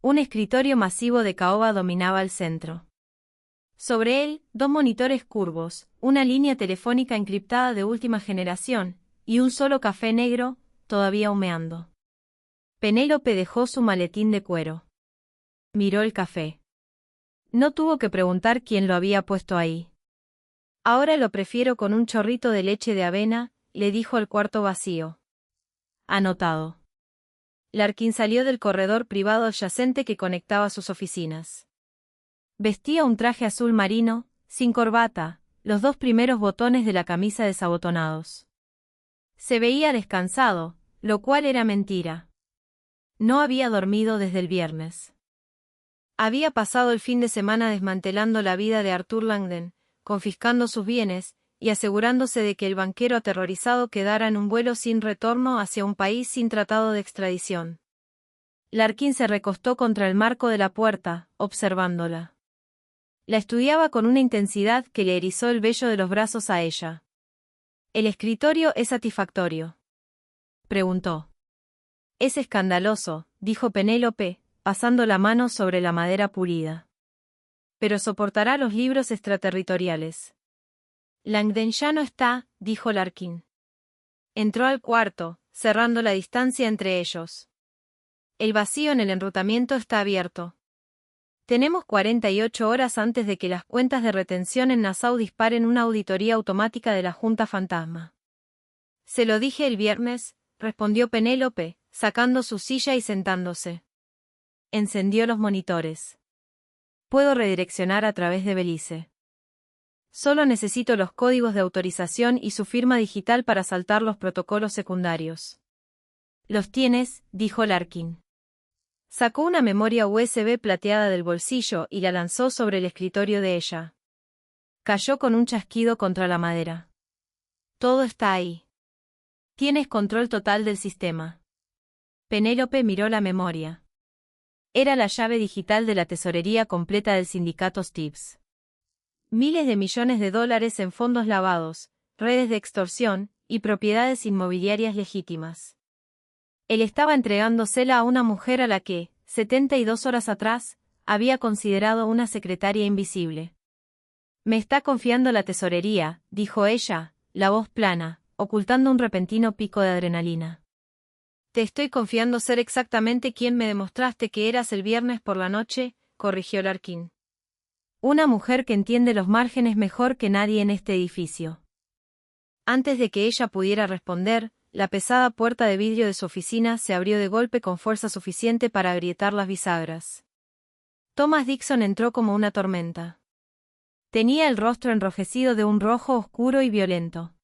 Un escritorio masivo de caoba dominaba el centro. Sobre él, 2 monitores curvos, una línea telefónica encriptada de última generación, y un solo café negro, todavía humeando. Penélope dejó su maletín de cuero. Miró el café. No tuvo que preguntar quién lo había puesto ahí. Ahora lo prefiero con un chorrito de leche de avena, le dijo al cuarto vacío. Anotado. Larkin salió del corredor privado adyacente que conectaba sus oficinas. Vestía un traje azul marino, sin corbata, los 2 primeros botones de la camisa desabotonados. Se veía descansado, lo cual era mentira. No había dormido desde el viernes. Había pasado el fin de semana desmantelando la vida de Arthur Langdon, confiscando sus bienes, y asegurándose de que el banquero aterrorizado quedara en un vuelo sin retorno hacia un país sin tratado de extradición. Larkin se recostó contra el marco de la puerta, observándola. La estudiaba con una intensidad que le erizó el vello de los brazos a ella. ¿El escritorio es satisfactorio?, preguntó. Es escandaloso, dijo Penélope, pasando la mano sobre la madera pulida. Pero soportará los libros extraterritoriales. Langdon ya no está, dijo Larkin. Entró al cuarto, cerrando la distancia entre ellos. El vacío en el enrutamiento está abierto. Tenemos 48 horas antes de que las cuentas de retención en Nassau disparen una auditoría automática de la Junta Fantasma. Se lo dije el viernes, respondió Penélope, sacando su silla y sentándose. Encendió los monitores. Puedo redireccionar a través de Belice. Solo necesito los códigos de autorización y su firma digital para saltar los protocolos secundarios. Los tienes, dijo Larkin. Sacó una memoria USB plateada del bolsillo y la lanzó sobre el escritorio de ella. Cayó con un chasquido contra la madera. Todo está ahí. Tienes control total del sistema. Penélope miró la memoria. Era la llave digital de la tesorería completa del sindicato Steves. Miles de millones de dólares en fondos lavados, redes de extorsión y propiedades inmobiliarias legítimas. Él estaba entregándosela a una mujer a la que, 72 horas atrás, había considerado una secretaria invisible. Me está confiando la tesorería, dijo ella, la voz plana, ocultando un repentino pico de adrenalina. Te estoy confiando ser exactamente quien me demostraste que eras el viernes por la noche, corrigió Larkin. Una mujer que entiende los márgenes mejor que nadie en este edificio. Antes de que ella pudiera responder, la pesada puerta de vidrio de su oficina se abrió de golpe con fuerza suficiente para agrietar las bisagras. Thomas Dixon entró como una tormenta. Tenía el rostro enrojecido de un rojo oscuro y violento.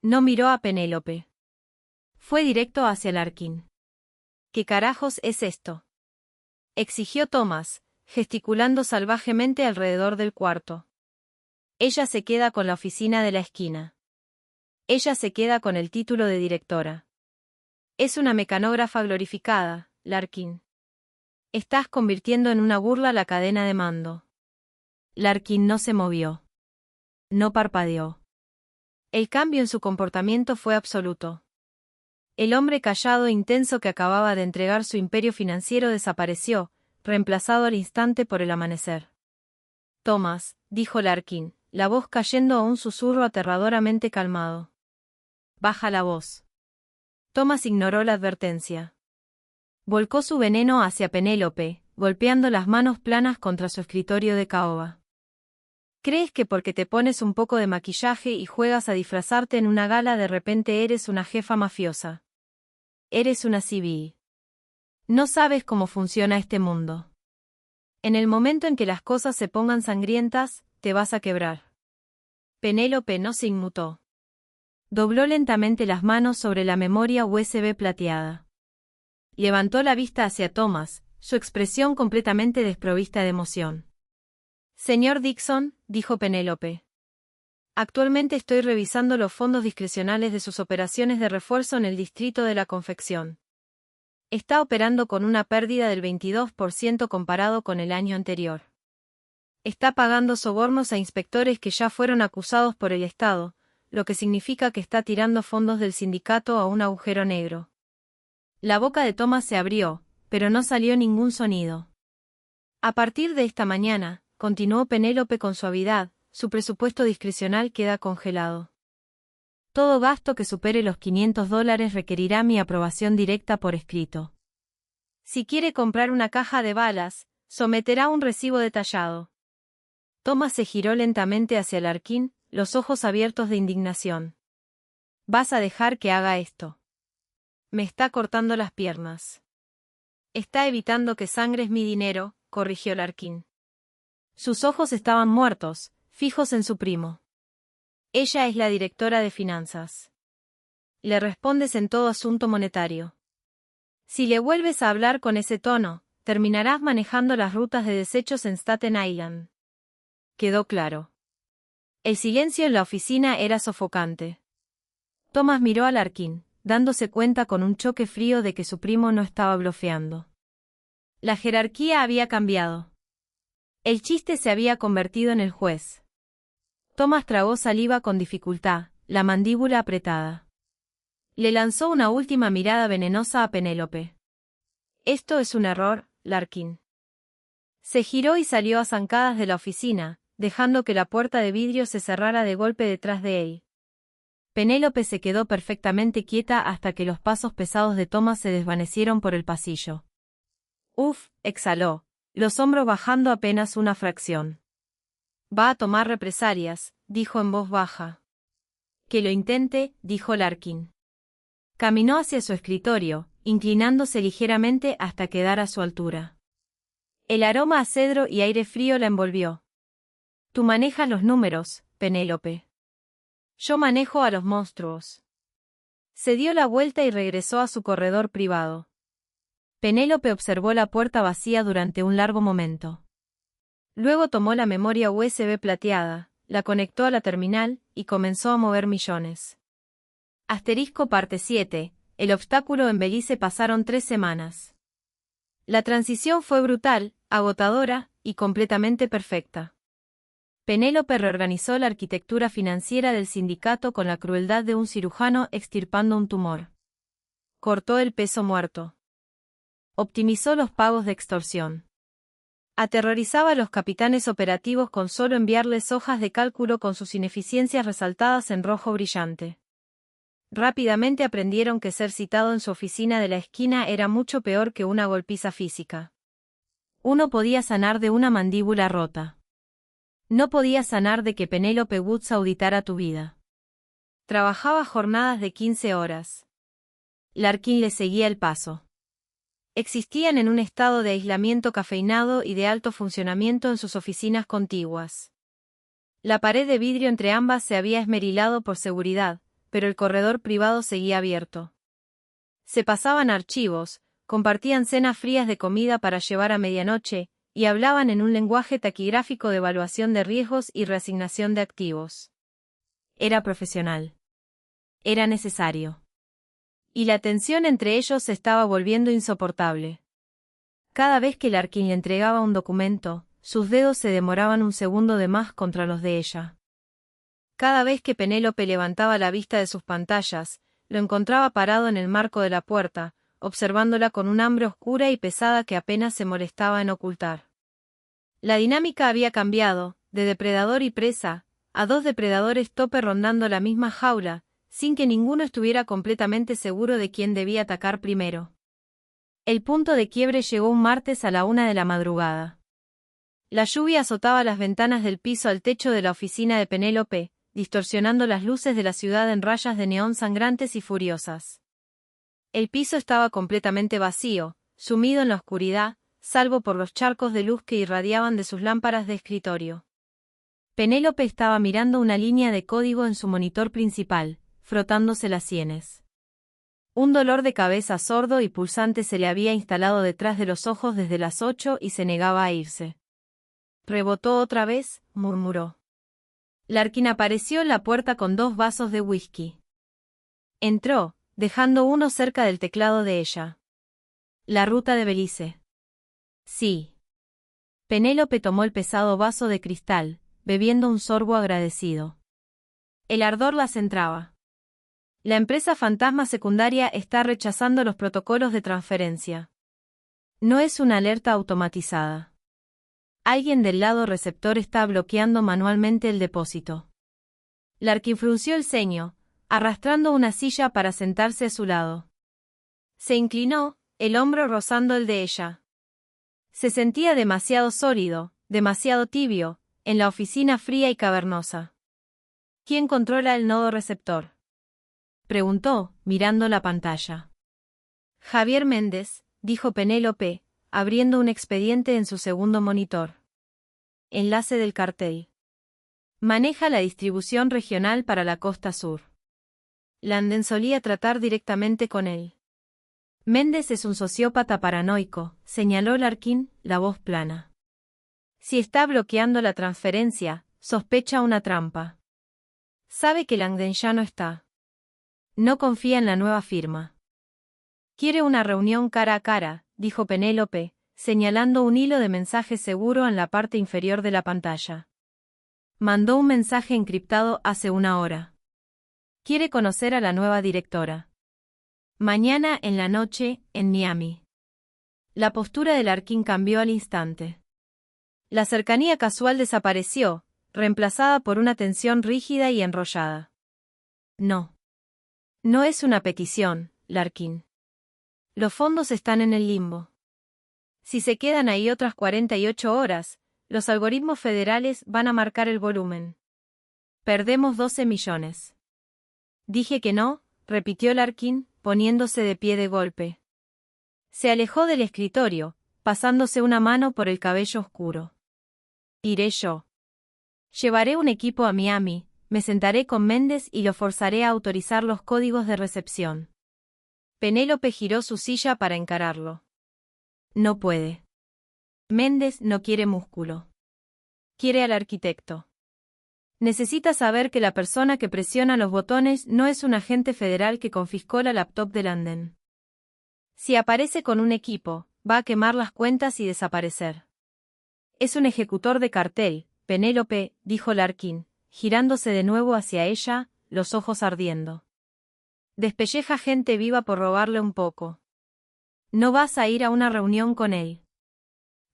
No miró a Penélope. Fue directo hacia Larkin. ¿Qué carajos es esto?, exigió Thomas, gesticulando salvajemente alrededor del cuarto. Ella se queda con la oficina de la esquina. Ella se queda con el título de directora. Es una mecanógrafa glorificada, Larkin. Estás convirtiendo en una burla la cadena de mando. Larkin no se movió. No parpadeó. El cambio en su comportamiento fue absoluto. El hombre callado e intenso que acababa de entregar su imperio financiero desapareció, reemplazado al instante por el amanecer. Thomas, dijo Larkin, la voz cayendo a un susurro aterradoramente calmado. Baja la voz. Thomas ignoró la advertencia. Volcó su veneno hacia Penélope, golpeando las manos planas contra su escritorio de caoba. ¿Crees que porque te pones un poco de maquillaje y juegas a disfrazarte en una gala de repente eres una jefa mafiosa? Eres una CBI. No sabes cómo funciona este mundo. En el momento en que las cosas se pongan sangrientas, te vas a quebrar. Penélope no se inmutó. Dobló lentamente las manos sobre la memoria USB plateada. Levantó la vista hacia Thomas, su expresión completamente desprovista de emoción. Señor Dixon, dijo Penélope. Actualmente estoy revisando los fondos discrecionales de sus operaciones de refuerzo en el distrito de la confección. Está operando con una pérdida del 22% comparado con el año anterior. Está pagando sobornos a inspectores que ya fueron acusados por el Estado, lo que significa que está tirando fondos del sindicato a un agujero negro. La boca de Thomas se abrió, pero no salió ningún sonido. A partir de esta mañana, continuó Penélope con suavidad, su presupuesto discrecional queda congelado. Todo gasto que supere los $500 requerirá mi aprobación directa por escrito. Si quiere comprar una caja de balas, someterá un recibo detallado. Thomas se giró lentamente hacia Larkin, los ojos abiertos de indignación. ¿Vas a dejar que haga esto? Me está cortando las piernas. Está evitando que sangres mi dinero, corrigió Larkin. Sus ojos estaban muertos, fijos en su primo. Ella es la directora de finanzas. Le respondes en todo asunto monetario. Si le vuelves a hablar con ese tono, terminarás manejando las rutas de desechos en Staten Island. Quedó claro. El silencio en la oficina era sofocante. Thomas miró a Larkin, dándose cuenta con un choque frío de que su primo no estaba blofeando. La jerarquía había cambiado. El chiste se había convertido en el juez. Thomas tragó saliva con dificultad, la mandíbula apretada. Le lanzó una última mirada venenosa a Penélope. Esto es un error, Larkin. Se giró y salió a zancadas de la oficina, dejando que la puerta de vidrio se cerrara de golpe detrás de él. Penélope se quedó perfectamente quieta hasta que los pasos pesados de Thomas se desvanecieron por el pasillo. Uf, exhaló, los hombros bajando apenas una fracción. Va a tomar represalias, dijo en voz baja. Que lo intente, dijo Larkin. Caminó hacia su escritorio, inclinándose ligeramente hasta quedar a su altura. El aroma a cedro y aire frío la envolvió. Tú manejas los números, Penélope. Yo manejo a los monstruos. Se dio la vuelta y regresó a su corredor privado. Penélope observó la puerta vacía durante un largo momento. Luego tomó la memoria USB plateada, la conectó a la terminal, y comenzó a mover millones. Asterisco parte 7, el obstáculo en Belice pasaron 3 semanas. La transición fue brutal, agotadora, y completamente perfecta. Penélope reorganizó la arquitectura financiera del sindicato con la crueldad de un cirujano extirpando un tumor. Cortó el peso muerto. Optimizó los pagos de extorsión. Aterrorizaba a los capitanes operativos con solo enviarles hojas de cálculo con sus ineficiencias resaltadas en rojo brillante. Rápidamente aprendieron que ser citado en su oficina de la esquina era mucho peor que una golpiza física. Uno podía sanar de una mandíbula rota. No podía sanar de que Penélope Woods auditara tu vida. Trabajaba jornadas de 15 horas. Larkin le seguía el paso. Existían en un estado de aislamiento cafeinado y de alto funcionamiento en sus oficinas contiguas. La pared de vidrio entre ambas se había esmerilado por seguridad, pero el corredor privado seguía abierto. Se pasaban archivos, compartían cenas frías de comida para llevar a medianoche, y hablaban en un lenguaje taquigráfico de evaluación de riesgos y reasignación de activos. Era profesional. Era necesario. Y la tensión entre ellos se estaba volviendo insoportable. Cada vez que Larkin le entregaba un documento, sus dedos se demoraban un segundo de más contra los de ella. Cada vez que Penélope levantaba la vista de sus pantallas, lo encontraba parado en el marco de la puerta, observándola con un hambre oscura y pesada que apenas se molestaba en ocultar. La dinámica había cambiado, de depredador y presa, a dos depredadores tope rondando la misma jaula, sin que ninguno estuviera completamente seguro de quién debía atacar primero. El punto de quiebre llegó un martes a la 1 de la madrugada. La lluvia azotaba las ventanas del piso al techo de la oficina de Penélope, distorsionando las luces de la ciudad en rayas de neón sangrantes y furiosas. El piso estaba completamente vacío, sumido en la oscuridad, salvo por los charcos de luz que irradiaban de sus lámparas de escritorio. Penélope estaba mirando una línea de código en su monitor principal, frotándose las sienes. Un dolor de cabeza sordo y pulsante se le había instalado detrás de los ojos desde las 8 y se negaba a irse. «Rebotó otra vez», murmuró. Larkin apareció en la puerta con 2 vasos de whisky. Entró, dejando uno cerca del teclado de ella. «La ruta de Belice». «Sí». Penélope tomó el pesado vaso de cristal, bebiendo un sorbo agradecido. El ardor la centraba. La empresa fantasma secundaria está rechazando los protocolos de transferencia. No es una alerta automatizada. Alguien del lado receptor está bloqueando manualmente el depósito. Larkin frunció el ceño, arrastrando una silla para sentarse a su lado. Se inclinó, el hombro rozando el de ella. Se sentía demasiado sólido, demasiado tibio, en la oficina fría y cavernosa. ¿Quién controla el nodo receptor?, preguntó, mirando la pantalla. Javier Méndez, dijo Penélope, abriendo un expediente en su segundo monitor. Enlace del cartel. Maneja la distribución regional para la costa sur. Landen solía tratar directamente con él. Méndez es un sociópata paranoico, señaló Larkin, la voz plana. Si está bloqueando la transferencia, sospecha una trampa. Sabe que Langdon ya no está. No confía en la nueva firma. Quiere una reunión cara a cara, dijo Penélope, señalando un hilo de mensajes seguro en la parte inferior de la pantalla. Mandó un mensaje encriptado hace 1 hora. Quiere conocer a la nueva directora. Mañana en la noche, en Miami. La postura de Larkin cambió al instante. La cercanía casual desapareció, reemplazada por una tensión rígida y enrollada. No. No es una petición, Larkin. Los fondos están en el limbo. Si se quedan ahí otras 48 horas, los algoritmos federales van a marcar el volumen. Perdemos 12 millones. Dije que no, repitió Larkin, poniéndose de pie de golpe. Se alejó del escritorio, pasándose una mano por el cabello oscuro. Iré yo. Llevaré un equipo a Miami, me sentaré con Méndez y lo forzaré a autorizar los códigos de recepción. Penélope giró su silla para encararlo. No puede. Méndez no quiere músculo. Quiere al arquitecto. Necesita saber que la persona que presiona los botones no es un agente federal que confiscó la laptop de Landen. Si aparece con un equipo, va a quemar las cuentas y desaparecer. Es un ejecutor de cartel, Penélope, dijo Larkin, girándose de nuevo hacia ella, los ojos ardiendo. Despelleja gente viva por robarle un poco. No vas a ir a una reunión con él.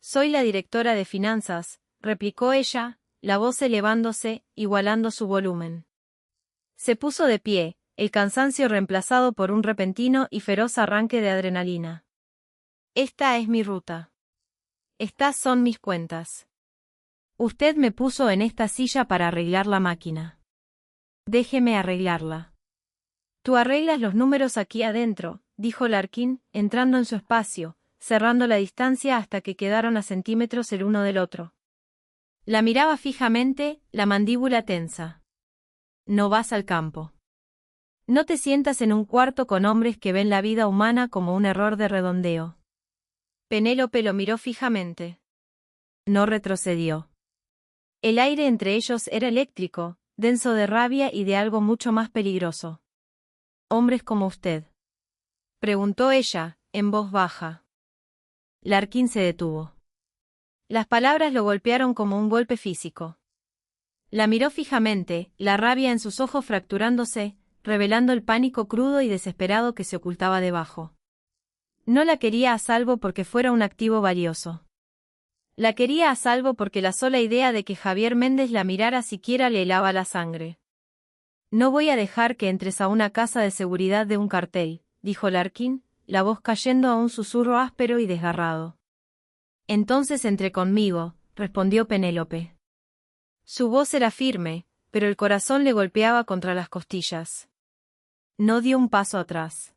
Soy la directora de finanzas, replicó ella, la voz elevándose, igualando su volumen. Se puso de pie, el cansancio reemplazado por un repentino y feroz arranque de adrenalina. Esta es mi ruta. Estas son mis cuentas. Usted me puso en esta silla para arreglar la máquina. Déjeme arreglarla. Tú arreglas los números aquí adentro, dijo Larkin, entrando en su espacio, cerrando la distancia hasta que quedaron a centímetros el uno del otro. La miraba fijamente, la mandíbula tensa. No vas al campo. No te sientas en un cuarto con hombres que ven la vida humana como un error de redondeo. Penélope lo miró fijamente. No retrocedió. El aire entre ellos era eléctrico, denso de rabia y de algo mucho más peligroso. ¿Hombres como usted?, preguntó ella, en voz baja. Larkin se detuvo. Las palabras lo golpearon como un golpe físico. La miró fijamente, la rabia en sus ojos fracturándose, revelando el pánico crudo y desesperado que se ocultaba debajo. No la quería a salvo porque fuera un activo valioso. La quería a salvo porque la sola idea de que Javier Méndez la mirara siquiera le helaba la sangre. No voy a dejar que entres a una casa de seguridad de un cartel, dijo Larkin, la voz cayendo a un susurro áspero y desgarrado. Entonces entré conmigo, respondió Penélope. Su voz era firme, pero el corazón le golpeaba contra las costillas. No dio un paso atrás.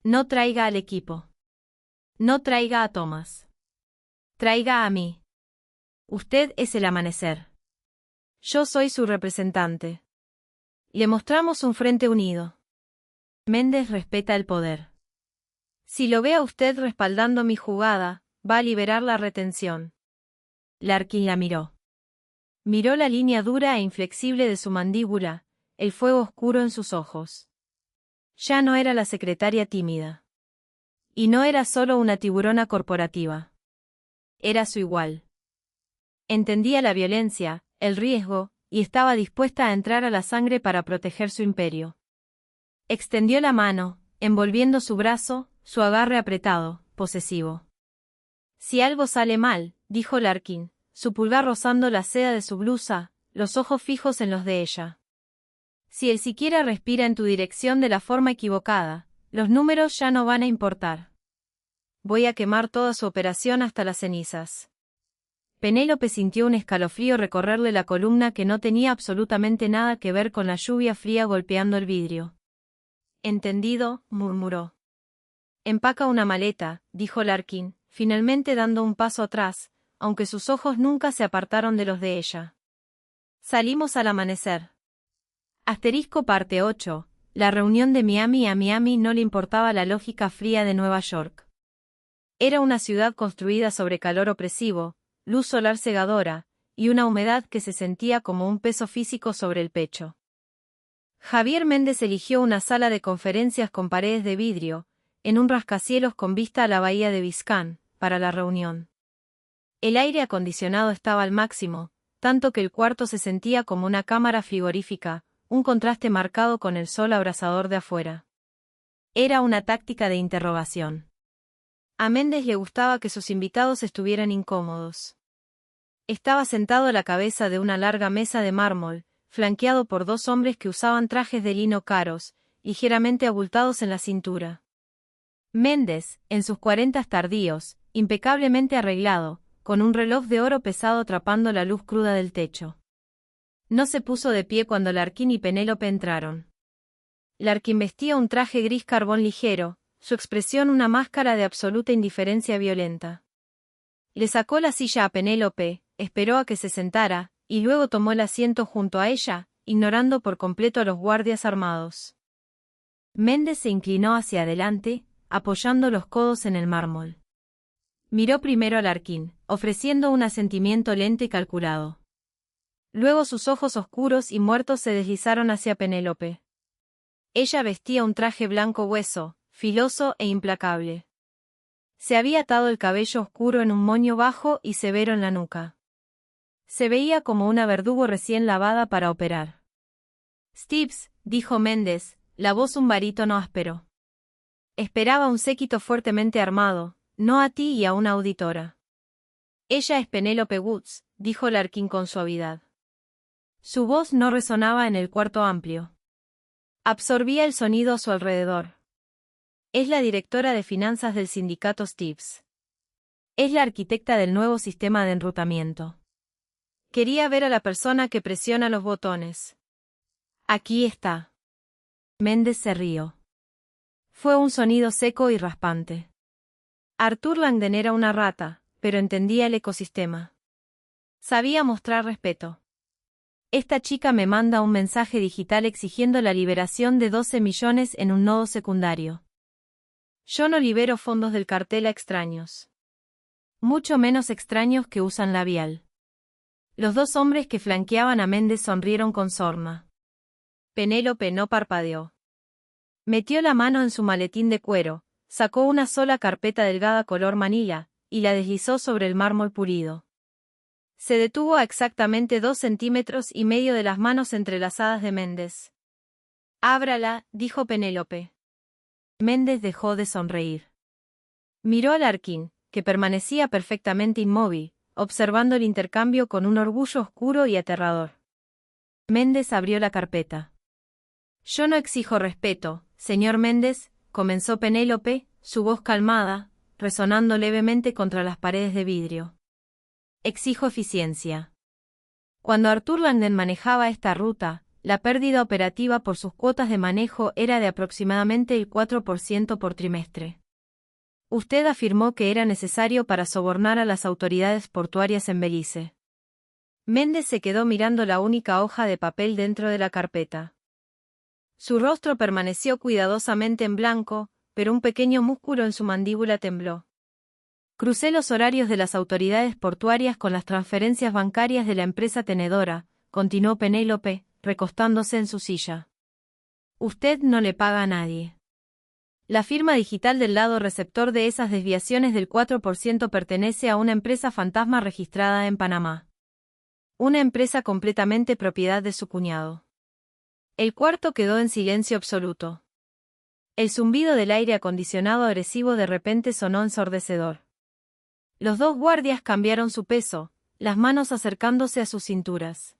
No traiga al equipo. No traiga a Thomas. Traiga a mí. Usted es el amanecer. Yo soy su representante. Le mostramos un frente unido. Méndez respeta el poder. Si lo ve a usted respaldando mi jugada, va a liberar la retención. Larkin la miró. Miró la línea dura e inflexible de su mandíbula, el fuego oscuro en sus ojos. Ya no era la secretaria tímida. Y no era solo una tiburona corporativa. Era su igual. Entendía la violencia, el riesgo, y estaba dispuesta a entrar a la sangre para proteger su imperio. Extendió la mano, envolviendo su brazo, su agarre apretado, posesivo. Si algo sale mal, dijo Larkin, su pulgar rozando la seda de su blusa, los ojos fijos en los de ella. Si él siquiera respira en tu dirección de la forma equivocada, los números ya no van a importar. Voy a quemar toda su operación hasta las cenizas. Penélope sintió un escalofrío recorrerle la columna que no tenía absolutamente nada que ver con la lluvia fría golpeando el vidrio. Entendido, murmuró. Empaca una maleta, dijo Larkin, finalmente dando un paso atrás, aunque sus ojos nunca se apartaron de los de ella. Salimos al amanecer. Asterisco parte 8. La reunión de Miami a Miami no le importaba la lógica fría de Nueva York. Era una ciudad construida sobre calor opresivo, luz solar cegadora, y una humedad que se sentía como un peso físico sobre el pecho. Javier Méndez eligió una sala de conferencias con paredes de vidrio, en un rascacielos con vista a la bahía de Biscayne, para la reunión. El aire acondicionado estaba al máximo, tanto que el cuarto se sentía como una cámara frigorífica, un contraste marcado con el sol abrasador de afuera. Era una táctica de interrogación. A Méndez le gustaba que sus invitados estuvieran incómodos. Estaba sentado a la cabeza de una larga mesa de mármol, flanqueado por dos hombres que usaban trajes de lino caros, ligeramente abultados en la cintura. Méndez, en sus 40 tardíos, impecablemente arreglado, con un reloj de oro pesado atrapando la luz cruda del techo. No se puso de pie cuando Larkin y Penélope entraron. Larkin vestía un traje gris carbón ligero, su expresión una máscara de absoluta indiferencia violenta. Le sacó la silla a Penélope, esperó a que se sentara, y luego tomó el asiento junto a ella, ignorando por completo a los guardias armados. Méndez se inclinó hacia adelante, apoyando los codos en el mármol. Miró primero a Larkin, ofreciendo un asentimiento lento y calculado. Luego sus ojos oscuros y muertos se deslizaron hacia Penélope. Ella vestía un traje blanco hueso, filoso e implacable. Se había atado el cabello oscuro en un moño bajo y severo en la nuca. Se veía como una verdugo recién lavada para operar. Steves, dijo Méndez, la voz un barítono áspero. Esperaba un séquito fuertemente armado, no a ti y a una auditora. Ella es Penélope Woods, dijo Larkin con suavidad. Su voz no resonaba en el cuarto amplio. Absorbía el sonido a su alrededor. Es la directora de finanzas del sindicato Steves. Es la arquitecta del nuevo sistema de enrutamiento. Quería ver a la persona que presiona los botones. Aquí está. Méndez se rió. Fue un sonido seco y raspante. Arthur Langdon era una rata, pero entendía el ecosistema. Sabía mostrar respeto. Esta chica me manda un mensaje digital exigiendo la liberación de 12 millones en un nodo secundario. Yo no libero fondos del cartel a extraños. Mucho menos extraños que usan labial. Los dos hombres que flanqueaban a Méndez sonrieron con sorna. Penélope no parpadeó. Metió la mano en su maletín de cuero, sacó una sola carpeta delgada color manila, y la deslizó sobre el mármol pulido. Se detuvo a exactamente 2,5 centímetros de las manos entrelazadas de Méndez. «Ábrala», dijo Penélope. Méndez dejó de sonreír. Miró a Larkin, que permanecía perfectamente inmóvil, observando el intercambio con un orgullo oscuro y aterrador. Méndez abrió la carpeta. «Yo no exijo respeto, señor Méndez», comenzó Penélope, su voz calmada, resonando levemente contra las paredes de vidrio. «Exijo eficiencia. Cuando Arthur Langdon manejaba esta ruta, la pérdida operativa por sus cuotas de manejo era de aproximadamente el 4% por trimestre. Usted afirmó que era necesario para sobornar a las autoridades portuarias en Belice». Méndez se quedó mirando la única hoja de papel dentro de la carpeta. Su rostro permaneció cuidadosamente en blanco, pero un pequeño músculo en su mandíbula tembló. «Crucé los horarios de las autoridades portuarias con las transferencias bancarias de la empresa tenedora», continuó Penélope, recostándose en su silla. «Usted no le paga a nadie. La firma digital del lado receptor de esas desviaciones del 4% pertenece a una empresa fantasma registrada en Panamá. Una empresa completamente propiedad de su cuñado». El cuarto quedó en silencio absoluto. El zumbido del aire acondicionado agresivo de repente sonó ensordecedor. Los dos guardias cambiaron su peso, las manos acercándose a sus cinturas.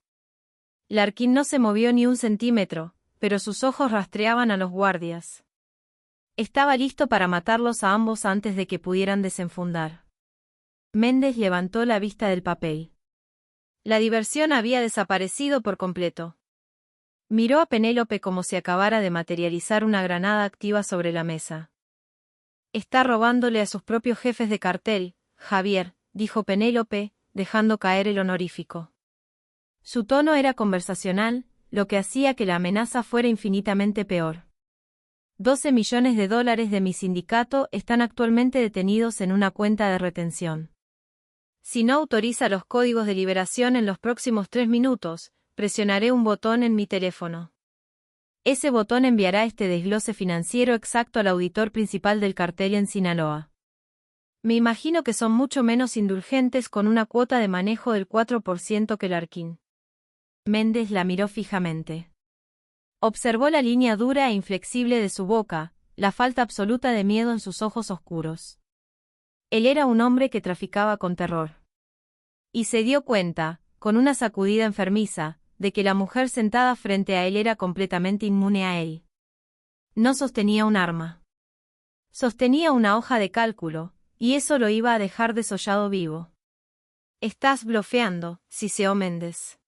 Larkin no se movió ni un centímetro, pero sus ojos rastreaban a los guardias. Estaba listo para matarlos a ambos antes de que pudieran desenfundar. Méndez levantó la vista del papel. La diversión había desaparecido por completo. Miró a Penélope como si acabara de materializar una granada activa sobre la mesa. «Está robándole a sus propios jefes de cartel, Javier», dijo Penélope, dejando caer el honorífico. Su tono era conversacional, lo que hacía que la amenaza fuera infinitamente peor. 12 millones de dólares de mi sindicato están actualmente detenidos en una cuenta de retención. Si no autoriza los códigos de liberación en los próximos 3 minutos, presionaré un botón en mi teléfono. Ese botón enviará este desglose financiero exacto al auditor principal del cartel en Sinaloa. Me imagino que son mucho menos indulgentes con una cuota de manejo del 4% que Larkin. Méndez la miró fijamente. Observó la línea dura e inflexible de su boca, la falta absoluta de miedo en sus ojos oscuros. Él era un hombre que traficaba con terror. Y se dio cuenta, con una sacudida enfermiza, de que la mujer sentada frente a él era completamente inmune a él. No sostenía un arma. Sostenía una hoja de cálculo, y eso lo iba a dejar desollado vivo. «Estás blofeando», siseó Méndez.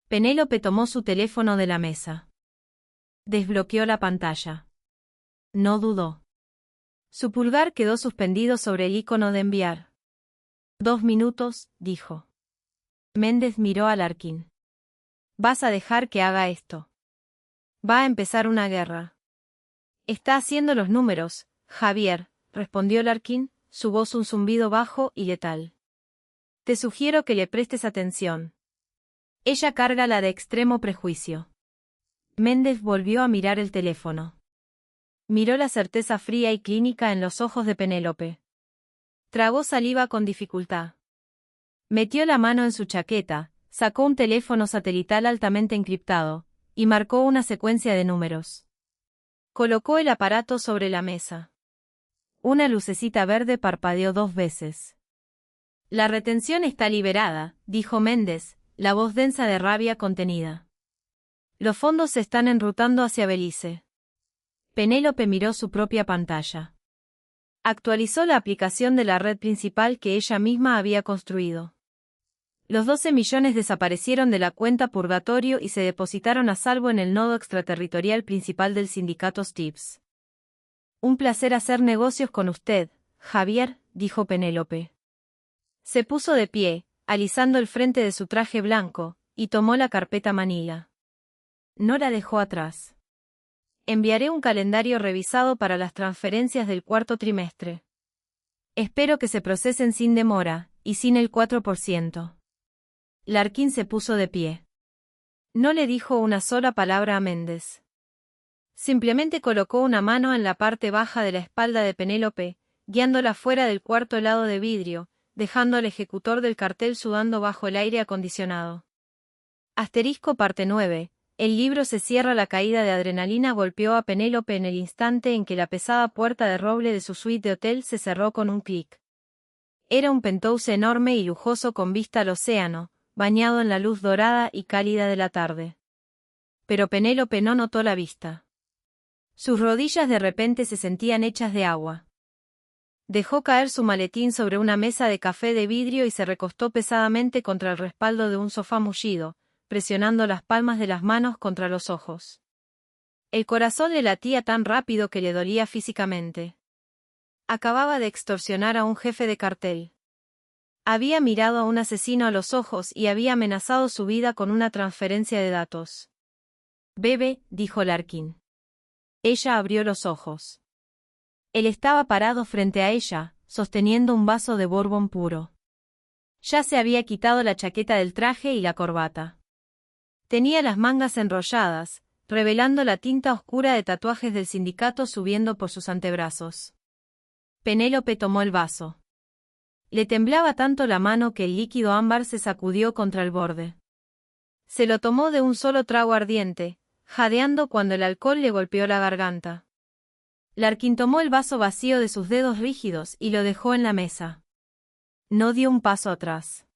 Penélope tomó su teléfono de la mesa. Desbloqueó la pantalla. No dudó. Su pulgar quedó suspendido sobre el icono de enviar. 2 minutos, dijo. Méndez miró a Larkin. «¿Vas a dejar que haga esto? Va a empezar una guerra». «Está haciendo los números, Javier», respondió Larkin, su voz un zumbido bajo y letal. «Te sugiero que le prestes atención. Ella carga la de extremo prejuicio». Méndez volvió a mirar el teléfono. Miró la certeza fría y clínica en los ojos de Penélope. Tragó saliva con dificultad. Metió la mano en su chaqueta, sacó un teléfono satelital altamente encriptado, y marcó una secuencia de números. Colocó el aparato sobre la mesa. Una lucecita verde parpadeó 2 veces. «La retención está liberada», dijo Méndez, la voz densa de rabia contenida. «Los fondos se están enrutando hacia Belice». Penélope miró su propia pantalla. Actualizó la aplicación de la red principal que ella misma había construido. Los 12 millones desaparecieron de la cuenta purgatorio y se depositaron a salvo en el nodo extraterritorial principal del sindicato Steves. «Un placer hacer negocios con usted, Javier, dijo Penélope. Se puso de pie, alisando el frente de su traje blanco, y tomó la carpeta manila. No la dejó atrás. Enviaré un calendario revisado para las transferencias del cuarto trimestre. Espero que se procesen sin demora, y sin el 4%. Larkin se puso de pie. No le dijo una sola palabra a Méndez. Simplemente colocó una mano en la parte baja de la espalda de Penélope, guiándola fuera del cuarto lado de vidrio, dejando al ejecutor del cartel sudando bajo el aire acondicionado. Asterisco parte 9. El libro se cierra. La caída de adrenalina golpeó a Penélope en el instante en que la pesada puerta de roble de su suite de hotel se cerró con un clic. Era un penthouse enorme y lujoso con vista al océano, bañado en la luz dorada y cálida de la tarde. Pero Penélope no notó la vista. Sus rodillas de repente se sentían hechas de agua. Dejó caer su maletín sobre una mesa de café de vidrio y se recostó pesadamente contra el respaldo de un sofá mullido, presionando las palmas de las manos contra los ojos. El corazón le latía tan rápido que le dolía físicamente. Acababa de extorsionar a un jefe de cartel. Había mirado a un asesino a los ojos y había amenazado su vida con una transferencia de datos. «Bebe», dijo Larkin. Ella abrió los ojos. Él estaba parado frente a ella, sosteniendo un vaso de bourbon puro. Ya se había quitado la chaqueta del traje y la corbata. Tenía las mangas enrolladas, revelando la tinta oscura de tatuajes del sindicato subiendo por sus antebrazos. Penélope tomó el vaso. Le temblaba tanto la mano que el líquido ámbar se sacudió contra el borde. Se lo tomó de un solo trago ardiente, jadeando cuando el alcohol le golpeó la garganta. Larkin tomó el vaso vacío de sus dedos rígidos y lo dejó en la mesa. No dio un paso atrás.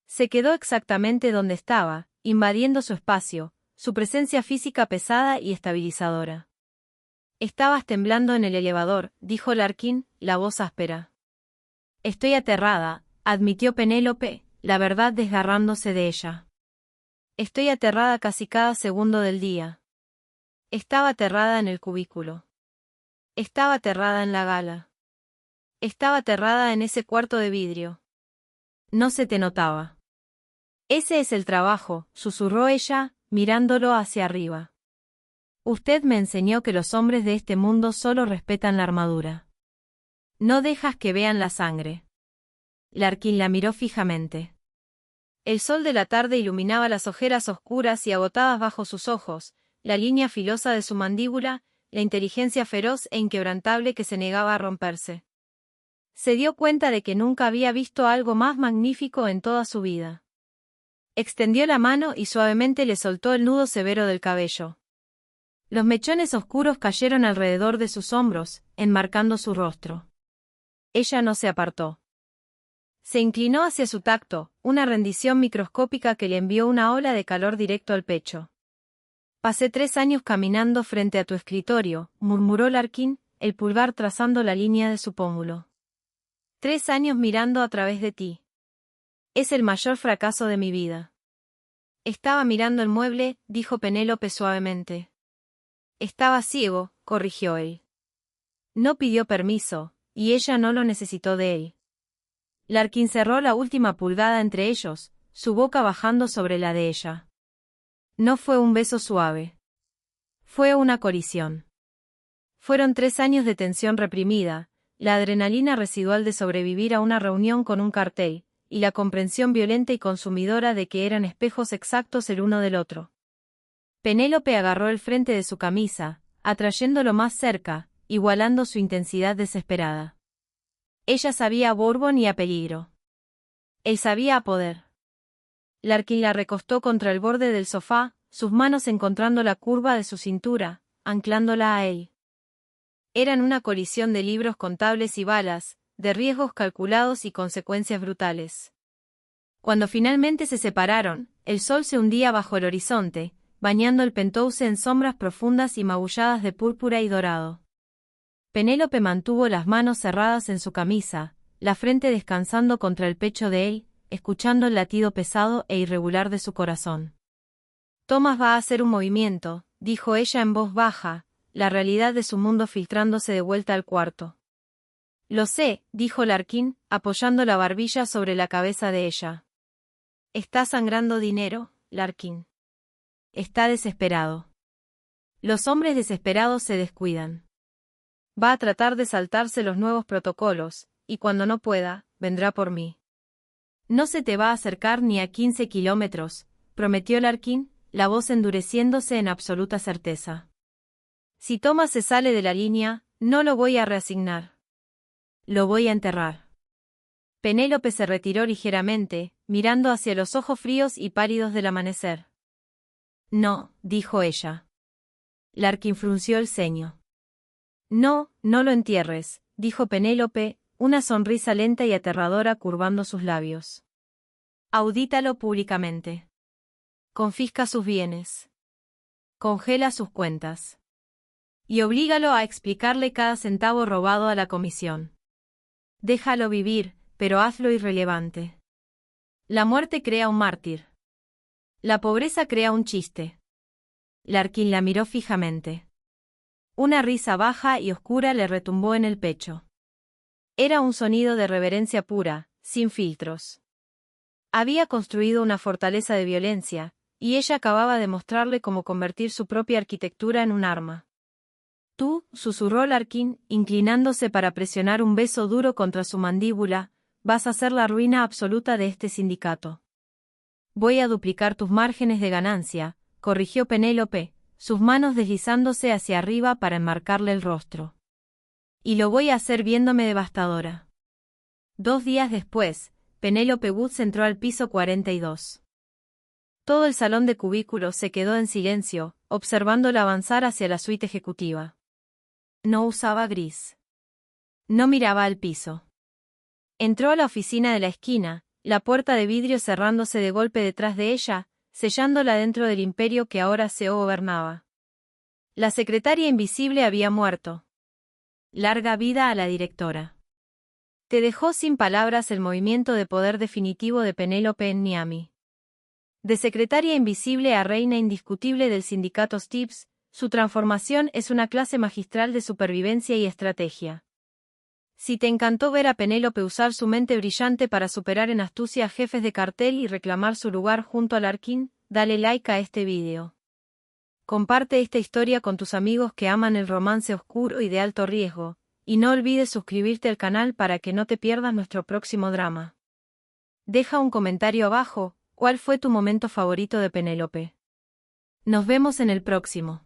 Se quedó exactamente donde estaba, invadiendo su espacio, su presencia física pesada y estabilizadora. «Estabas temblando en el elevador», dijo Larkin, la voz áspera. «Estoy aterrada», admitió Penélope, la verdad desgarrándose de ella. «Estoy aterrada casi cada segundo del día». Estaba aterrada en el cubículo. Estaba aterrada en la gala. Estaba aterrada en ese cuarto de vidrio. No se te notaba. «Ese es el trabajo», susurró ella, mirándolo hacia arriba. «Usted me enseñó que los hombres de este mundo solo respetan la armadura. No dejas que vean la sangre». Larkin la miró fijamente. El sol de la tarde iluminaba las ojeras oscuras y agotadas bajo sus ojos, la línea filosa de su mandíbula, la inteligencia feroz e inquebrantable que se negaba a romperse. Se dio cuenta de que nunca había visto algo más magnífico en toda su vida. Extendió la mano y suavemente le soltó el nudo severo del cabello. Los mechones oscuros cayeron alrededor de sus hombros, enmarcando su rostro. Ella no se apartó. Se inclinó hacia su tacto, una rendición microscópica que le envió una ola de calor directo al pecho. «Pasé 3 años caminando frente a tu escritorio», murmuró Larkin, el pulgar trazando la línea de su pómulo. «3 años mirando a través de ti. Es el mayor fracaso de mi vida». «Estaba mirando el mueble», dijo Penélope suavemente. «Estaba ciego», corrigió él. No pidió permiso, y ella no lo necesitó de él. Larkin cerró la última pulgada entre ellos, su boca bajando sobre la de ella. No fue un beso suave. Fue una colisión. Fueron 3 años de tensión reprimida, la adrenalina residual de sobrevivir a una reunión con un cartel, y la comprensión violenta y consumidora de que eran espejos exactos el uno del otro. Penélope agarró el frente de su camisa, atrayéndolo más cerca, igualando su intensidad desesperada. Ella sabía a bourbon y a peligro. Él sabía a poder. Larkin la recostó contra el borde del sofá, sus manos encontrando la curva de su cintura, anclándola a él. Eran una colisión de libros contables y balas, de riesgos calculados y consecuencias brutales. Cuando finalmente se separaron, el sol se hundía bajo el horizonte, bañando el penthouse en sombras profundas y magulladas de púrpura y dorado. Penélope mantuvo las manos cerradas en su camisa, la frente descansando contra el pecho de él, escuchando el latido pesado e irregular de su corazón. «Thomas va a hacer un movimiento», dijo ella en voz baja, la realidad de su mundo filtrándose de vuelta al cuarto. Lo sé, dijo Larkin, apoyando la barbilla sobre la cabeza de ella. Está sangrando dinero, Larkin. Está desesperado. Los hombres desesperados se descuidan. Va a tratar de saltarse los nuevos protocolos, y cuando no pueda, vendrá por mí. No se te va a acercar ni a 15 kilómetros, prometió Larkin, la voz endureciéndose en absoluta certeza. Si Thomas se sale de la línea, no lo voy a reasignar. Lo voy a enterrar. Penélope se retiró ligeramente, mirando hacia los ojos fríos y pálidos del amanecer. No, dijo ella. Larkin frunció el ceño. No, no lo entierres, dijo Penélope, una sonrisa lenta y aterradora curvando sus labios. Audítalo públicamente. Confisca sus bienes. Congela sus cuentas. Y oblígalo a explicarle cada centavo robado a la comisión. Déjalo vivir, pero hazlo irrelevante. La muerte crea un mártir. La pobreza crea un chiste. Larkin la miró fijamente. Una risa baja y oscura le retumbó en el pecho. Era un sonido de reverencia pura, sin filtros. Había construido una fortaleza de violencia, y ella acababa de mostrarle cómo convertir su propia arquitectura en un arma. Tú, susurró Larkin, inclinándose para presionar un beso duro contra su mandíbula, vas a ser la ruina absoluta de este sindicato. Voy a duplicar tus márgenes de ganancia, corrigió Penélope, sus manos deslizándose hacia arriba para enmarcarle el rostro. Y lo voy a hacer viéndome devastadora. 2 días después, Penélope Woods entró al piso 42. Todo el salón de cubículos se quedó en silencio, observándola avanzar hacia la suite ejecutiva. No usaba gris. No miraba al piso. Entró a la oficina de la esquina, la puerta de vidrio cerrándose de golpe detrás de ella, sellándola dentro del imperio que ahora se gobernaba. La secretaria invisible había muerto. Larga vida a la directora. Te dejó sin palabras el movimiento de poder definitivo de Penélope en Miami. De secretaria invisible a reina indiscutible del sindicato Stibbs, su transformación es una clase magistral de supervivencia y estrategia. Si te encantó ver a Penélope usar su mente brillante para superar en astucia a jefes de cartel y reclamar su lugar junto a Larkin, dale like a este video. Comparte esta historia con tus amigos que aman el romance oscuro y de alto riesgo, y no olvides suscribirte al canal para que no te pierdas nuestro próximo drama. Deja un comentario abajo, ¿cuál fue tu momento favorito de Penélope? Nos vemos en el próximo.